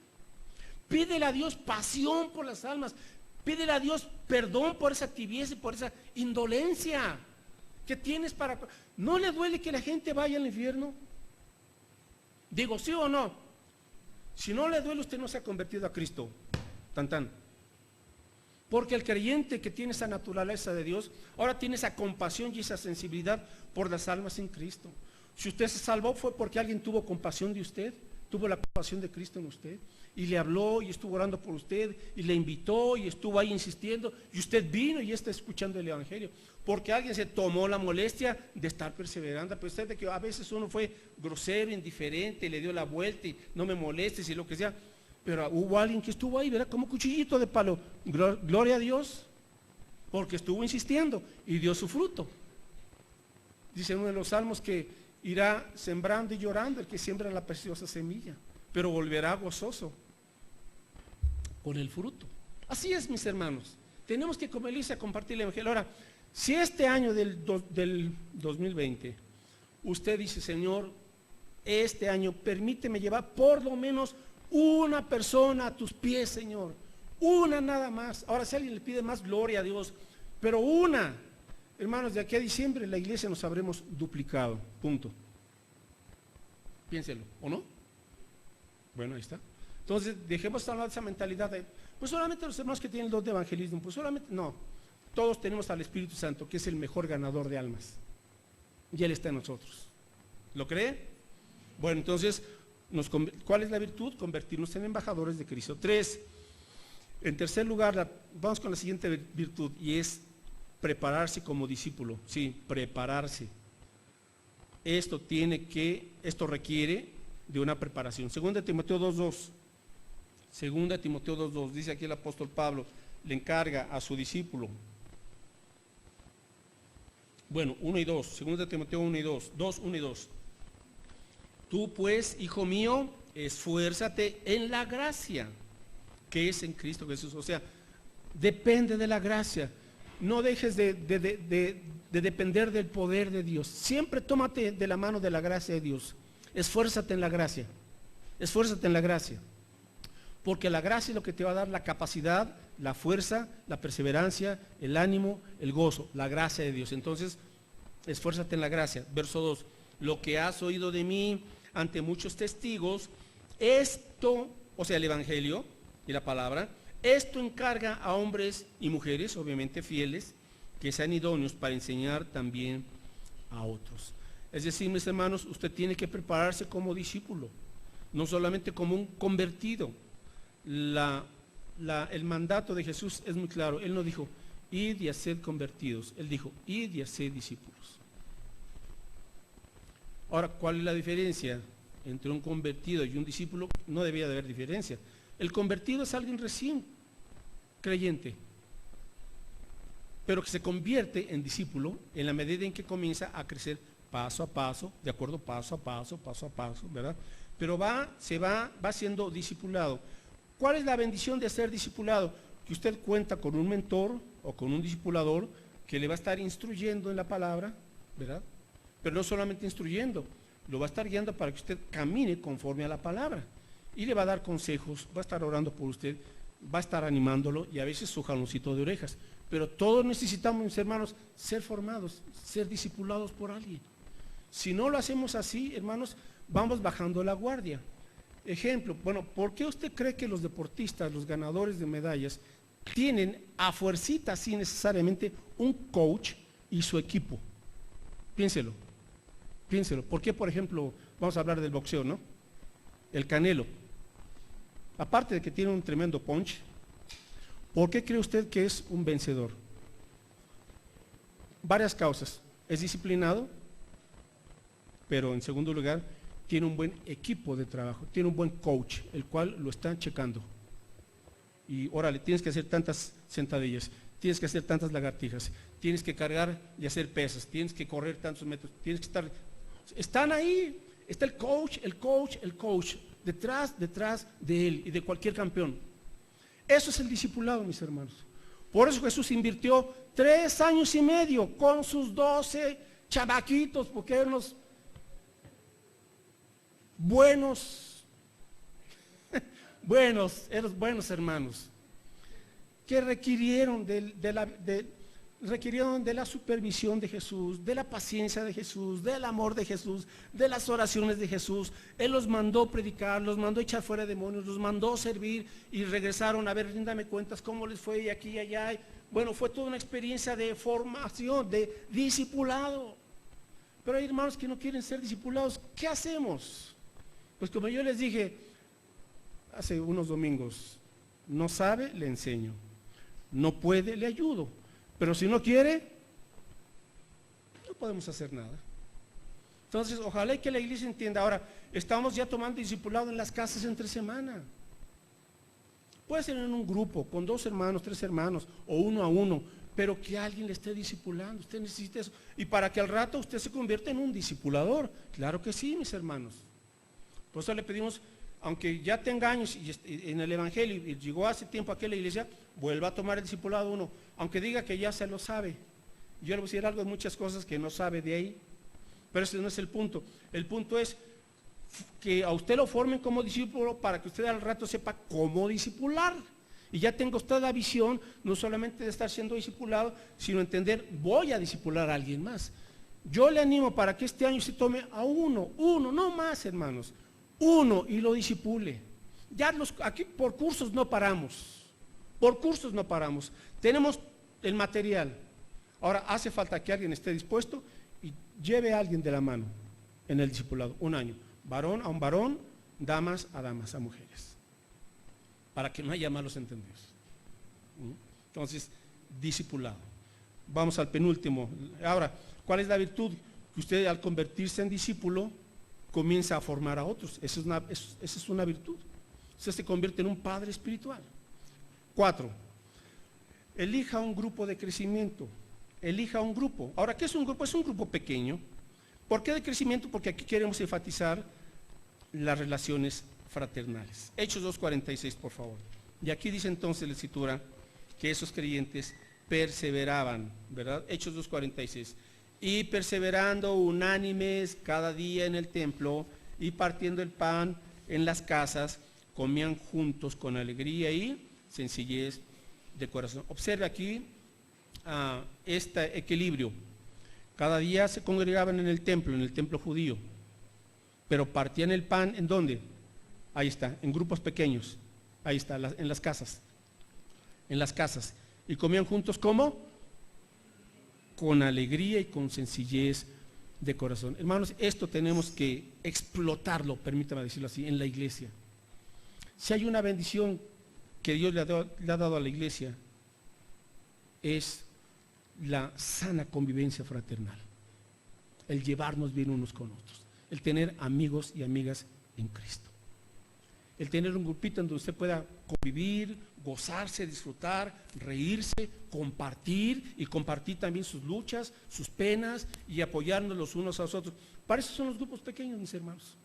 Pídele a Dios pasión por las almas, pídele a Dios perdón por esa tibieza y por esa indolencia que tienes para... ¿No le duele que la gente vaya al infierno? Digo, ¿sí o no? Si no le duele, usted no se ha convertido a Cristo. Tan tan. Porque el creyente que tiene esa naturaleza de Dios, ahora tiene esa compasión y esa sensibilidad por las almas en Cristo. Si usted se salvó fue porque alguien tuvo compasión de usted, tuvo la compasión de Cristo en usted, y le habló y estuvo orando por usted, y le invitó y estuvo ahí insistiendo, y usted vino y está escuchando el Evangelio. Porque alguien se tomó la molestia de estar perseverando, a pesar de que a veces uno fue grosero, indiferente, le dio la vuelta y no me molestes y lo que sea. Pero hubo alguien que estuvo ahí, ¿verdad? Como cuchillito de palo. Gloria a Dios, porque estuvo insistiendo y dio su fruto. Dice en uno de los salmos que irá sembrando y llorando el que siembra la preciosa semilla, pero volverá gozoso con el fruto. Así es, mis hermanos. Tenemos que, como Elisa, compartir el Evangelio. Ahora, si este año del 2020 usted dice, Señor, este año permíteme llevar por lo menos una persona a tus pies, Señor, una nada más. Ahora, si alguien le pide más, gloria a Dios, pero una, hermanos, de aquí a diciembre la iglesia nos habremos duplicado, punto. Piénselo, ¿o no? Bueno, ahí está. Entonces, dejemos de hablar de esa mentalidad de, Pues solamente los hermanos que tienen el don de evangelismo, pues solamente, no. Todos tenemos al Espíritu Santo, que es el mejor ganador de almas. Y Él está en nosotros. ¿Lo cree? Bueno, entonces, ¿cuál es la virtud? Convertirnos en embajadores de Cristo. 3. En tercer lugar, vamos con la siguiente virtud, y es prepararse como discípulo. Sí, prepararse. Esto requiere de una preparación. 2 Timoteo 2:2. 2 Timoteo 2:2, dice aquí el apóstol Pablo, le encarga a su discípulo. Bueno, 1 y 2, 2 Timoteo 1 y 2, 2, 1 y 2. Tú pues, hijo mío, esfuérzate en la gracia que es en Cristo Jesús. O sea, depende de la gracia. No dejes de depender del poder de Dios. Siempre tómate de la mano de la gracia de Dios. Esfuérzate en la gracia. Esfuérzate en la gracia. Porque la gracia es lo que te va a dar la capacidad, la fuerza, la perseverancia, el ánimo, el gozo. La gracia de Dios. Entonces, esfuérzate en la gracia. Verso 2. Lo que has oído de mí ante muchos testigos, esto, o sea, el Evangelio y la palabra, esto encarga a hombres y mujeres, obviamente fieles, que sean idóneos para enseñar también a otros. Es decir, mis hermanos, usted tiene que prepararse como discípulo, no solamente como un convertido. El mandato de Jesús es muy claro. Él no dijo, id y haced convertidos. Él dijo, id y haced discípulos. Ahora, ¿cuál es la diferencia entre un convertido y un discípulo? No debía de haber diferencia. El convertido es alguien recién creyente, pero que se convierte en discípulo en la medida en que comienza a crecer paso a paso, de acuerdo, paso a paso, ¿verdad? Pero va siendo discipulado. ¿Cuál es la bendición de ser discipulado? Que usted cuenta con un mentor o con un discipulador que le va a estar instruyendo en la palabra, ¿verdad? Pero no solamente instruyendo, lo va a estar guiando para que usted camine conforme a la palabra. Y le va a dar consejos, va a estar orando por usted, va a estar animándolo y a veces su jaloncito de orejas. Pero todos necesitamos, mis hermanos, ser formados, ser discipulados por alguien. Si no lo hacemos así, hermanos, vamos bajando la guardia. Ejemplo, bueno, ¿por qué usted cree que los deportistas, los ganadores de medallas, tienen a fuercita, así necesariamente, un coach y su equipo? Piénselo. ¿Por qué, por ejemplo, vamos a hablar del boxeo, ¿no? El Canelo. Aparte de que tiene un tremendo punch, ¿por qué cree usted que es un vencedor? Varias causas. Es disciplinado, pero en segundo lugar, tiene un buen equipo de trabajo, tiene un buen coach, el cual lo está checando. Y órale, tienes que hacer tantas sentadillas, tienes que hacer tantas lagartijas, tienes que cargar y hacer pesas, tienes que correr tantos metros, tienes que estar... Están ahí, está el coach, detrás de él y de cualquier campeón. Eso es el discipulado, mis hermanos. Por eso Jesús invirtió 3 años y medio con sus 12 chavaquitos, porque eran los buenos hermanos, que requirieron de la supervisión de Jesús, de la paciencia de Jesús, del amor de Jesús, de las oraciones de Jesús. Él los mandó predicar, los mandó echar fuera demonios, los mandó servir y regresaron a ver, ríndame cuentas cómo les fue y aquí y allá. Bueno, fue toda una experiencia de formación, de discipulado. Pero hay hermanos que no quieren ser discipulados. ¿Qué hacemos? Pues como yo les dije hace unos domingos, no sabe, le enseño. No puede, le ayudo. Pero si no quiere, no podemos hacer nada. Entonces, ojalá y que la iglesia entienda. Ahora, estamos ya tomando discipulado en las casas entre semana. Puede ser en un grupo, con 2 hermanos, 3 hermanos, o 1 a 1, pero que alguien le esté discipulando. Usted necesita eso. Y para que al rato usted se convierta en un discipulador. Claro que sí, mis hermanos. Por eso le pedimos, aunque ya tenga años en el Evangelio y llegó hace tiempo aquí a la iglesia, vuelva a tomar el discipulado uno, aunque diga que ya se lo sabe. Yo le voy a decir algo de muchas cosas que no sabe de ahí, pero ese no es el punto. El punto es que a usted lo formen como discípulo para que usted al rato sepa cómo discipular. Y ya tenga usted la visión, no solamente de estar siendo discipulado, sino entender, voy a discipular a alguien más. Yo le animo para que este año se tome a uno, no más, hermanos. 1 y lo disipule. Ya aquí por cursos no paramos. Por cursos no paramos. Tenemos el material. Ahora hace falta que alguien esté dispuesto y lleve a alguien de la mano en el discipulado, un año. Varón a un varón, damas, a mujeres. Para que no haya malos entendidos. Entonces, discipulado. Vamos al penúltimo. Ahora, ¿cuál es la virtud? Que usted al convertirse en discípulo comienza a formar a otros. Esa es una virtud. Usted se convierte en un padre espiritual. 4. Elija un grupo de crecimiento. Elija un grupo. Ahora, ¿qué es un grupo? Es un grupo pequeño. ¿Por qué de crecimiento? Porque aquí queremos enfatizar las relaciones fraternales. Hechos 2:46, por favor. Y aquí dice entonces la escritura que esos creyentes perseveraban, ¿verdad? Hechos 2:46. Y perseverando unánimes cada día en el templo y partiendo el pan en las casas, comían juntos con alegría y sencillez de corazón. Observe aquí este equilibrio. Cada día se congregaban en el templo judío, pero partían el pan, ¿en dónde? Ahí está, en grupos pequeños, ahí está, en las casas, y comían juntos, ¿cómo? Con alegría y con sencillez de corazón. Hermanos, esto tenemos que explotarlo, permítame decirlo así, en la iglesia. Si hay una bendición que Dios le ha dado a la iglesia, es la sana convivencia fraternal, el llevarnos bien unos con otros, el tener amigos y amigas en Cristo, el tener un grupito donde usted pueda convivir, gozarse, disfrutar, reírse, compartir y compartir también sus luchas, sus penas y apoyarnos los unos a los otros. Para eso son los grupos pequeños, mis hermanos,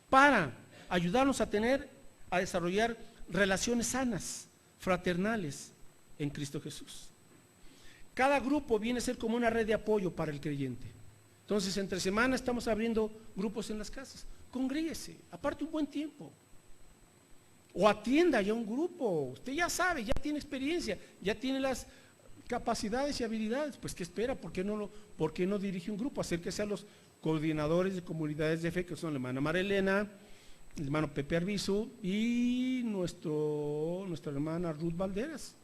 para ayudarnos a desarrollar relaciones sanas, fraternales en Cristo Jesús. Cada grupo viene a ser como una red de apoyo para el creyente. Entonces, entre semana estamos abriendo grupos en las casas. Congréguese, aparte un buen tiempo. O atienda ya un grupo. Usted ya sabe, ya tiene experiencia, ya tiene las capacidades y habilidades. Pues, ¿qué espera? ¿Por qué no dirige un grupo? Acérquese a los coordinadores de comunidades de fe, que son la hermana Marilena, el hermano Pepe Arbizu y nuestra hermana Ruth Valderas.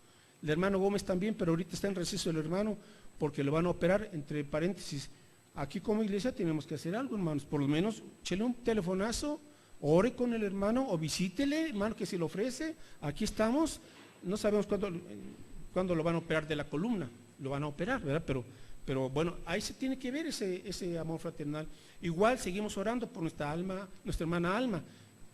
El hermano Gómez también, pero ahorita está en receso el hermano porque lo van a operar, entre paréntesis. Aquí como iglesia tenemos que hacer algo, hermanos, por lo menos échele un telefonazo, ore con el hermano o visítele, hermano, que se le ofrece. Aquí estamos, no sabemos cuándo lo van a operar de la columna, lo van a operar, ¿verdad? Pero bueno, ahí se tiene que ver ese amor fraternal. Igual seguimos orando por nuestra hermana Alma,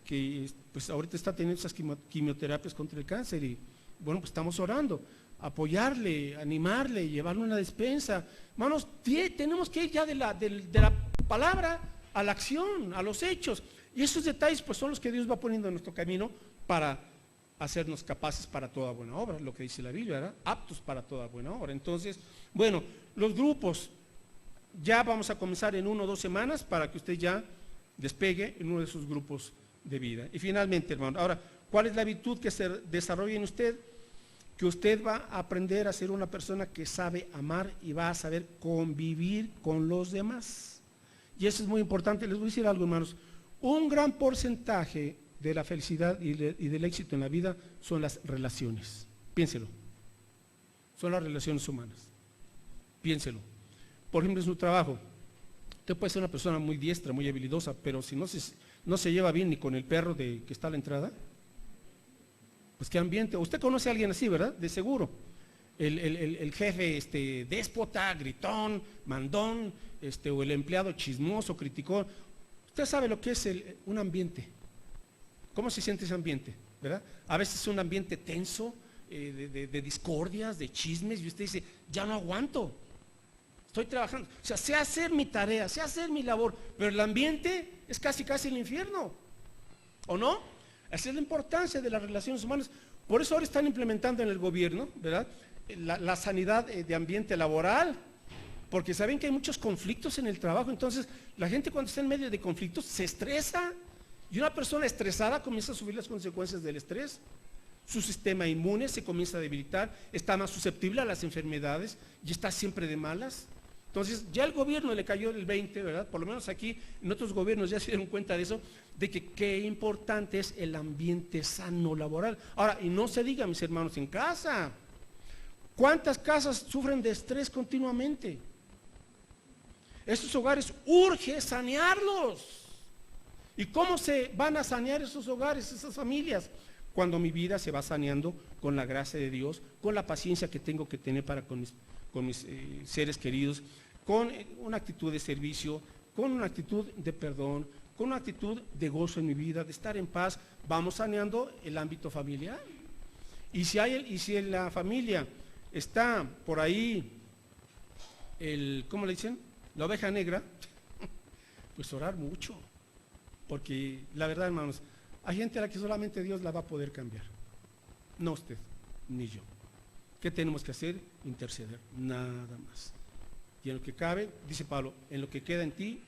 que pues ahorita está teniendo esas quimioterapias contra el cáncer y bueno, pues estamos orando, apoyarle, animarle, llevarle una despensa. Hermanos, tenemos que ir ya de la palabra a la acción, a los hechos. Y esos detalles pues son los que Dios va poniendo en nuestro camino para hacernos capaces para toda buena obra, lo que dice la Biblia, ¿verdad? Aptos para toda buena obra. Entonces, bueno, los grupos, ya vamos a comenzar en 1 o 2 semanas para que usted ya despegue en uno de esos grupos de vida. Y finalmente, hermano, ahora, ¿cuál es la virtud que se desarrolla en usted? Que usted va a aprender a ser una persona que sabe amar y va a saber convivir con los demás. Y eso es muy importante. Les voy a decir algo, hermanos. Un gran porcentaje de la felicidad y del éxito en la vida son las relaciones. Piénselo. Son las relaciones humanas. Piénselo. Por ejemplo, en su trabajo. Usted puede ser una persona muy diestra, muy habilidosa, pero si no se lleva bien ni con el perro que está a la entrada, pues qué ambiente. Usted conoce a alguien así, ¿verdad? De seguro. El jefe déspota, gritón, mandón, o el empleado chismoso, criticón. Usted sabe lo que es un ambiente. ¿Cómo se siente ese ambiente? ¿Verdad? A veces es un ambiente tenso, de discordias, de chismes, y usted dice, ya no aguanto. Estoy trabajando. O sea, sé hacer mi tarea, sé hacer mi labor, pero el ambiente es casi el infierno. ¿O no? Esa es la importancia de las relaciones humanas. Por eso ahora están implementando en el gobierno, ¿verdad?, la sanidad de ambiente laboral, porque saben que hay muchos conflictos en el trabajo. Entonces la gente cuando está en medio de conflictos se estresa, y una persona estresada comienza a sufrir las consecuencias del estrés. Su sistema inmune se comienza a debilitar, está más susceptible a las enfermedades y está siempre de malas. Entonces, ya el gobierno le cayó el 20, ¿verdad? Por lo menos aquí, en otros gobiernos ya se dieron cuenta de eso, de que qué importante es el ambiente sano laboral. Ahora, y no se diga, mis hermanos, en casa. ¿Cuántas casas sufren de estrés continuamente? Estos hogares urge sanearlos. ¿Y cómo se van a sanear esos hogares, esas familias? Cuando mi vida se va saneando con la gracia de Dios, con la paciencia que tengo que tener para con mis seres queridos, con una actitud de servicio, con una actitud de perdón, con una actitud de gozo en mi vida, de estar en paz. Vamos saneando el ámbito familiar. Y si en la familia está por ahí ¿cómo le dicen? La oveja negra, pues orar mucho. Porque la verdad, hermanos, hay gente a la que solamente Dios la va a poder cambiar. No usted, ni yo. ¿Qué tenemos que hacer? Interceder, nada más. Y en lo que cabe, dice Pablo, en lo que queda en ti,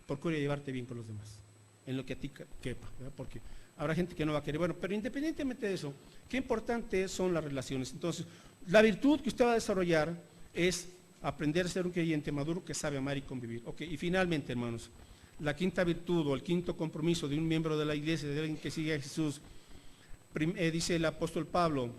procura llevarte bien con los demás. En lo que a ti quepa, ¿verdad? Porque habrá gente que no va a querer. Bueno, pero independientemente de eso, qué importantes son las relaciones. Entonces, la virtud que usted va a desarrollar es aprender a ser un creyente maduro que sabe amar y convivir. Ok, y finalmente, hermanos, la quinta virtud o el quinto compromiso de un miembro de la iglesia, de alguien que sigue a Jesús, dice el apóstol Pedro,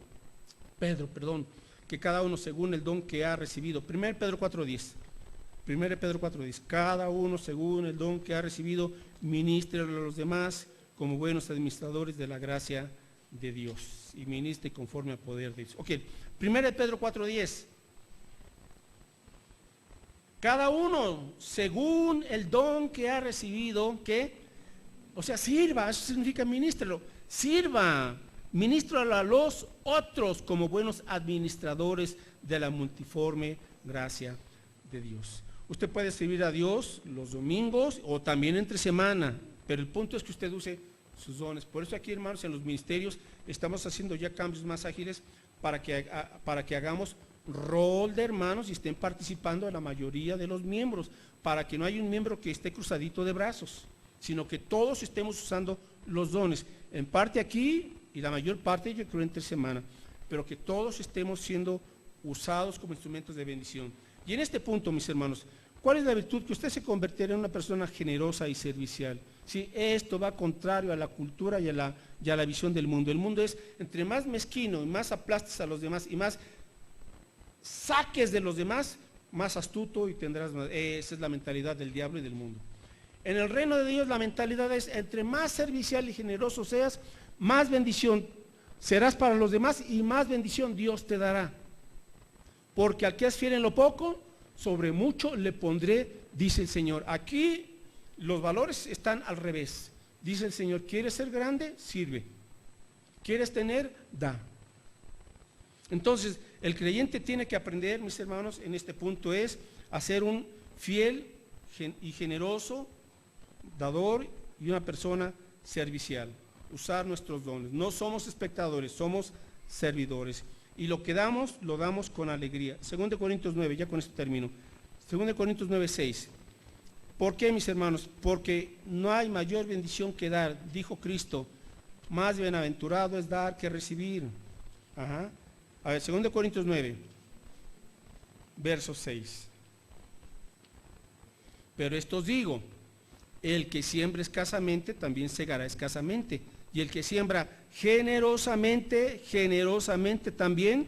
que cada uno según el don que ha recibido. 1 Pedro 4:10, cada uno según el don que ha recibido, ministre a los demás como buenos administradores de la gracia de Dios y ministre conforme al poder de Dios. Ok, 1 Pedro 4:10. Cada uno, según el don que ha recibido, ¿qué? O sea, sirva, eso significa ministrelo, sirva, ministralo a los otros como buenos administradores de la multiforme gracia de Dios. Usted puede servir a Dios los domingos o también entre semana, pero el punto es que usted use sus dones. Por eso aquí, hermanos, en los ministerios estamos haciendo ya cambios más ágiles para que hagamos rol de hermanos y estén participando de la mayoría de los miembros, para que no haya un miembro que esté cruzadito de brazos, sino que todos estemos usando los dones, en parte aquí y la mayor parte yo creo entre semana, pero que todos estemos siendo usados como instrumentos de bendición. Y en este punto, mis hermanos, ¿cuál es la virtud? Que usted se convertirá en una persona generosa y servicial. ¿Sí? Esto va contrario a la cultura y a la visión del mundo. El mundo es, entre más mezquino y más aplastes a los demás y más saques de los demás, más astuto y tendrás más. Esa es la mentalidad del diablo y del mundo. En el reino de Dios la mentalidad es, entre más servicial y generoso seas, más bendición serás para los demás y más bendición Dios te dará. Porque al que es fiel en lo poco, sobre mucho le pondré, dice el Señor. Aquí los valores están al revés. Dice el Señor, ¿quieres ser grande? Sirve. ¿Quieres tener? Da. Entonces, el creyente tiene que aprender, mis hermanos, en este punto es a ser un fiel y generoso dador y una persona servicial. Usar nuestros dones. No somos espectadores, somos servidores. Y lo que damos, lo damos con alegría. 2 Corintios 9, ya con esto termino. 2 Corintios 9, 6. ¿Por qué, mis hermanos? Porque no hay mayor bendición que dar, dijo Cristo. Más bienaventurado es dar que recibir. Ajá. A ver, 2 Corintios 9, verso 6. Pero esto os digo, el que siembra escasamente, también segará escasamente. Y el que siembra generosamente, generosamente también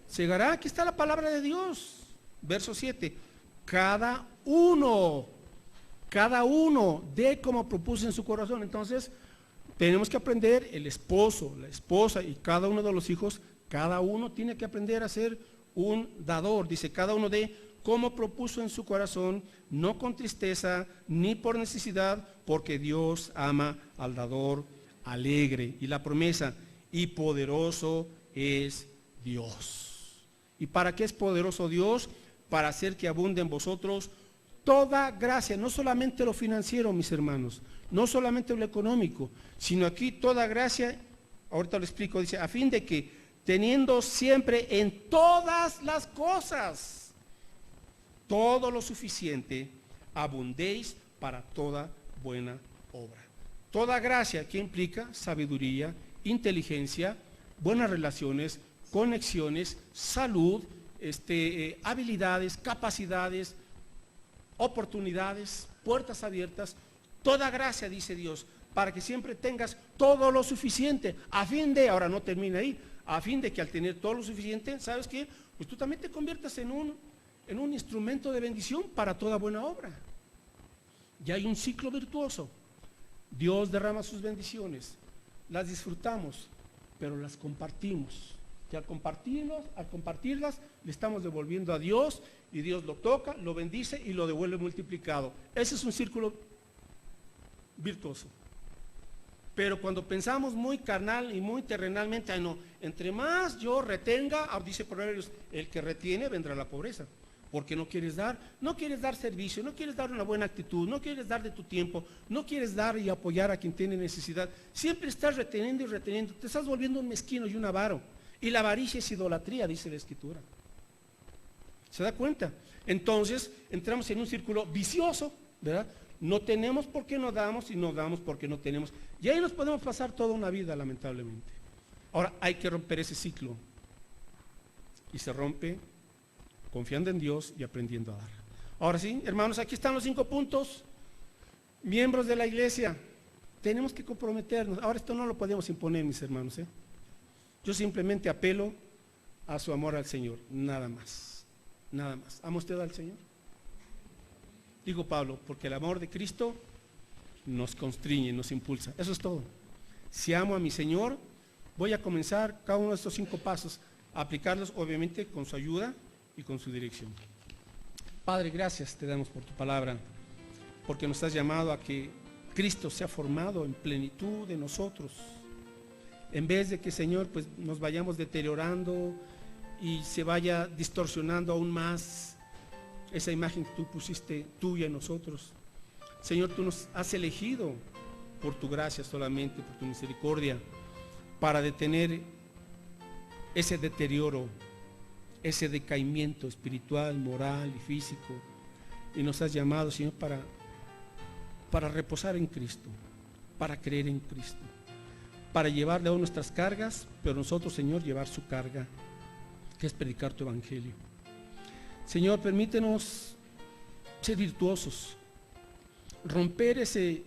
segará. Aquí está la palabra de Dios. Verso 7. Cada uno dé como propuso en su corazón. Entonces, tenemos que aprender, el esposo, la esposa y cada uno de los hijos, cada uno tiene que aprender a ser un dador. Dice, cada uno dé como propuso en su corazón, no con tristeza ni por necesidad, porque Dios ama al dador alegre. Y la promesa, y poderoso es Dios. ¿Y para qué es poderoso Dios? Para hacer que abunde en vosotros toda gracia, no solamente lo financiero, mis hermanos, no solamente lo económico, sino aquí toda gracia, ahorita lo explico, dice, a fin de que teniendo siempre en todas las cosas todo lo suficiente, abundéis para toda buena obra. Toda gracia que implica sabiduría, inteligencia, buenas relaciones, conexiones, salud, habilidades, capacidades, oportunidades, puertas abiertas, toda gracia, dice Dios, para que siempre tengas todo lo suficiente, a fin de, ahora no termina ahí, a fin de que al tener todo lo suficiente, ¿sabes qué? Pues tú también te conviertas en un instrumento de bendición para toda buena obra. Ya hay un ciclo virtuoso. Dios derrama sus bendiciones, las disfrutamos, pero las compartimos. Y al compartirlas, le estamos devolviendo a Dios, y Dios lo toca, lo bendice y lo devuelve multiplicado. Ese es un círculo virtuoso. Pero cuando pensamos muy carnal y muy terrenalmente, no, entre más yo retenga, dice Proverbios, el que retiene vendrá la pobreza. Porque no quieres dar servicio, no quieres dar una buena actitud, no quieres dar de tu tiempo, no quieres dar y apoyar a quien tiene necesidad. Siempre estás reteniendo y reteniendo, te estás volviendo un mezquino y un avaro. Y la avaricia es idolatría, dice la Escritura. ¿Se da cuenta? Entonces entramos en un círculo vicioso, ¿verdad? No tenemos porque no damos y no damos porque no tenemos. Y ahí nos podemos pasar toda una vida, lamentablemente. Ahora hay que romper ese ciclo. Y se rompe confiando en Dios y aprendiendo a dar. Ahora sí, hermanos, aquí están los 5 puntos. Miembros de la iglesia, tenemos que comprometernos. Ahora esto no lo podemos imponer, mis hermanos. Yo simplemente apelo a su amor al Señor, nada más. Nada más. ¿Ama usted al Señor? Digo Pablo, porque el amor de Cristo nos constriñe, nos impulsa. Eso es todo. Si amo a mi Señor, voy a comenzar cada uno de estos 5 pasos, a aplicarlos obviamente con su ayuda y con su dirección. Padre, gracias te damos por tu palabra, porque nos has llamado a que Cristo sea formado en plenitud de nosotros, en vez de que, Señor, pues nos vayamos deteriorando y se vaya distorsionando aún más esa imagen que tú pusiste tuya en nosotros. Señor, tú nos has elegido por tu gracia solamente, por tu misericordia, para detener ese deterioro, ese decaimiento espiritual, moral y físico, y nos has llamado, Señor, para reposar en Cristo, para creer en Cristo, para llevarle a nuestras cargas, pero nosotros, Señor, llevar su carga, que es predicar tu evangelio. Señor, permítenos ser virtuosos, romper ese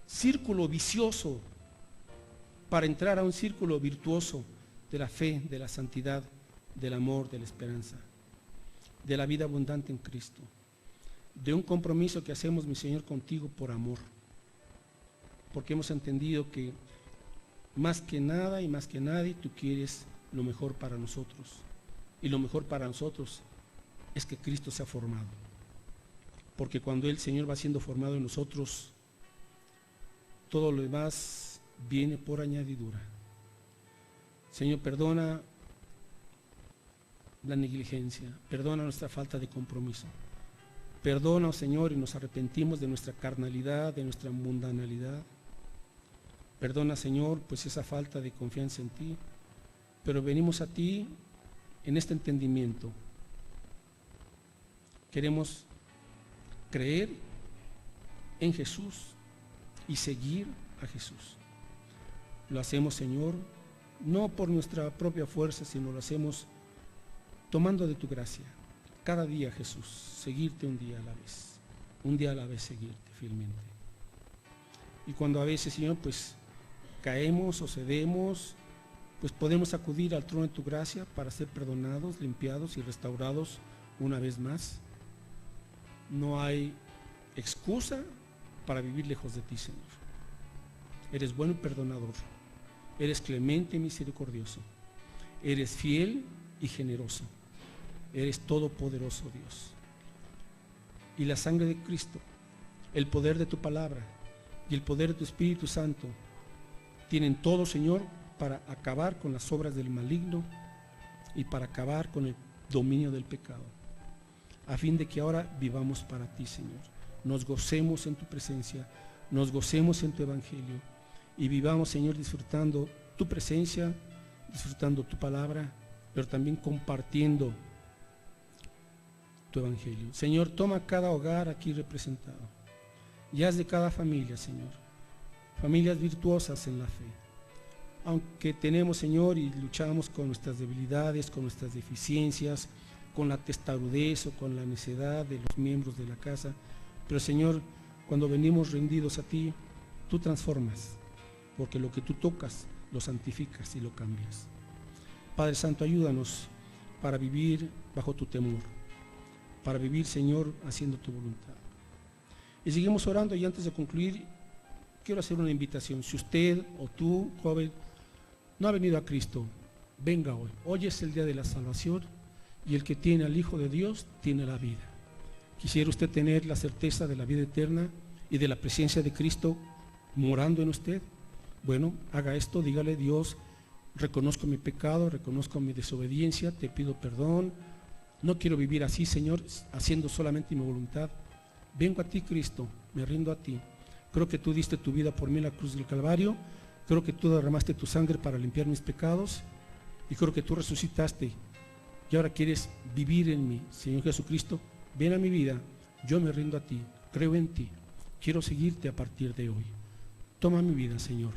círculo vicioso para entrar a un círculo virtuoso de la fe, de la santidad, del amor, de la esperanza, de la vida abundante en Cristo, de un compromiso que hacemos, mi Señor, contigo por amor, porque hemos entendido que más que nada y más que nadie tú quieres lo mejor para nosotros, y lo mejor para nosotros es que Cristo sea formado, porque cuando el Señor va siendo formado en nosotros, todo lo demás viene por añadidura. Señor, perdona la negligencia, perdona nuestra falta de compromiso, perdona, oh Señor, y nos arrepentimos de nuestra carnalidad, de nuestra mundanalidad. Perdona, Señor, pues esa falta de confianza en ti, pero venimos a ti en este entendimiento. Queremos creer en Jesús y seguir a Jesús. Lo hacemos, Señor, no por nuestra propia fuerza, sino lo hacemos tomando de tu gracia. Cada día, Jesús, seguirte un día a la vez seguirte fielmente. Y cuando a veces, Señor, pues caemos o cedemos, pues podemos acudir al trono de tu gracia para ser perdonados, limpiados y restaurados una vez más. No hay excusa para vivir lejos de ti, Señor. Eres bueno y perdonador, eres clemente y misericordioso, eres fiel y generoso, eres todopoderoso, Dios. Y la sangre de Cristo, el poder de tu palabra y el poder de tu Espíritu Santo tienen todo, Señor, para acabar con las obras del maligno y para acabar con el dominio del pecado, a fin de que ahora vivamos para ti, Señor. Nos gocemos en tu presencia, nos gocemos en tu evangelio y vivamos, Señor, disfrutando tu presencia, disfrutando tu palabra, pero también compartiendo tu evangelio. Señor, toma cada hogar aquí representado y haz de cada familia, Señor, familias virtuosas en la fe. Aunque tenemos, Señor, y luchamos con nuestras debilidades, con nuestras deficiencias, con la testarudez o con la necedad de los miembros de la casa. Pero Señor, cuando venimos rendidos a ti, tú transformas, porque lo que tú tocas lo santificas y lo cambias. Padre Santo, ayúdanos para vivir bajo tu temor, para vivir, Señor, haciendo tu voluntad. Y seguimos orando, y antes de concluir, quiero hacer una invitación. Si usted o tú, joven, no ha venido a Cristo, venga hoy. Hoy es el día de la salvación, y el que tiene al Hijo de Dios tiene la vida. Quisiera usted tener la certeza de la vida eterna y de la presencia de Cristo morando en usted. Bueno, haga esto, dígale: Dios, reconozco mi pecado, reconozco mi desobediencia, te pido perdón, no quiero vivir así, Señor, haciendo solamente mi voluntad. Vengo a ti, Cristo, me rindo a ti. Creo que tú diste tu vida por mí en la cruz del Calvario, creo que tú derramaste tu sangre para limpiar mis pecados, y creo que tú resucitaste y ahora quieres vivir en mí. Señor Jesucristo, ven a mi vida, yo me rindo a ti, creo en ti, quiero seguirte a partir de hoy. Toma mi vida, Señor,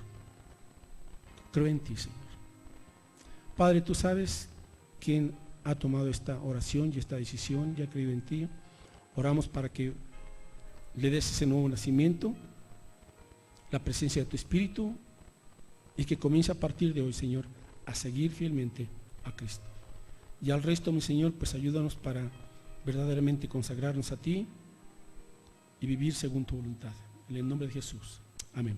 creo en ti, Señor. Padre, tú sabes quién ha tomado esta oración y esta decisión, ya ha creído en ti. Oramos para que le des ese nuevo nacimiento, la presencia de tu Espíritu, y que comience a partir de hoy, Señor, a seguir fielmente a Cristo. Y al resto, mi Señor, pues ayúdanos para verdaderamente consagrarnos a ti y vivir según tu voluntad. En el nombre de Jesús. Amén.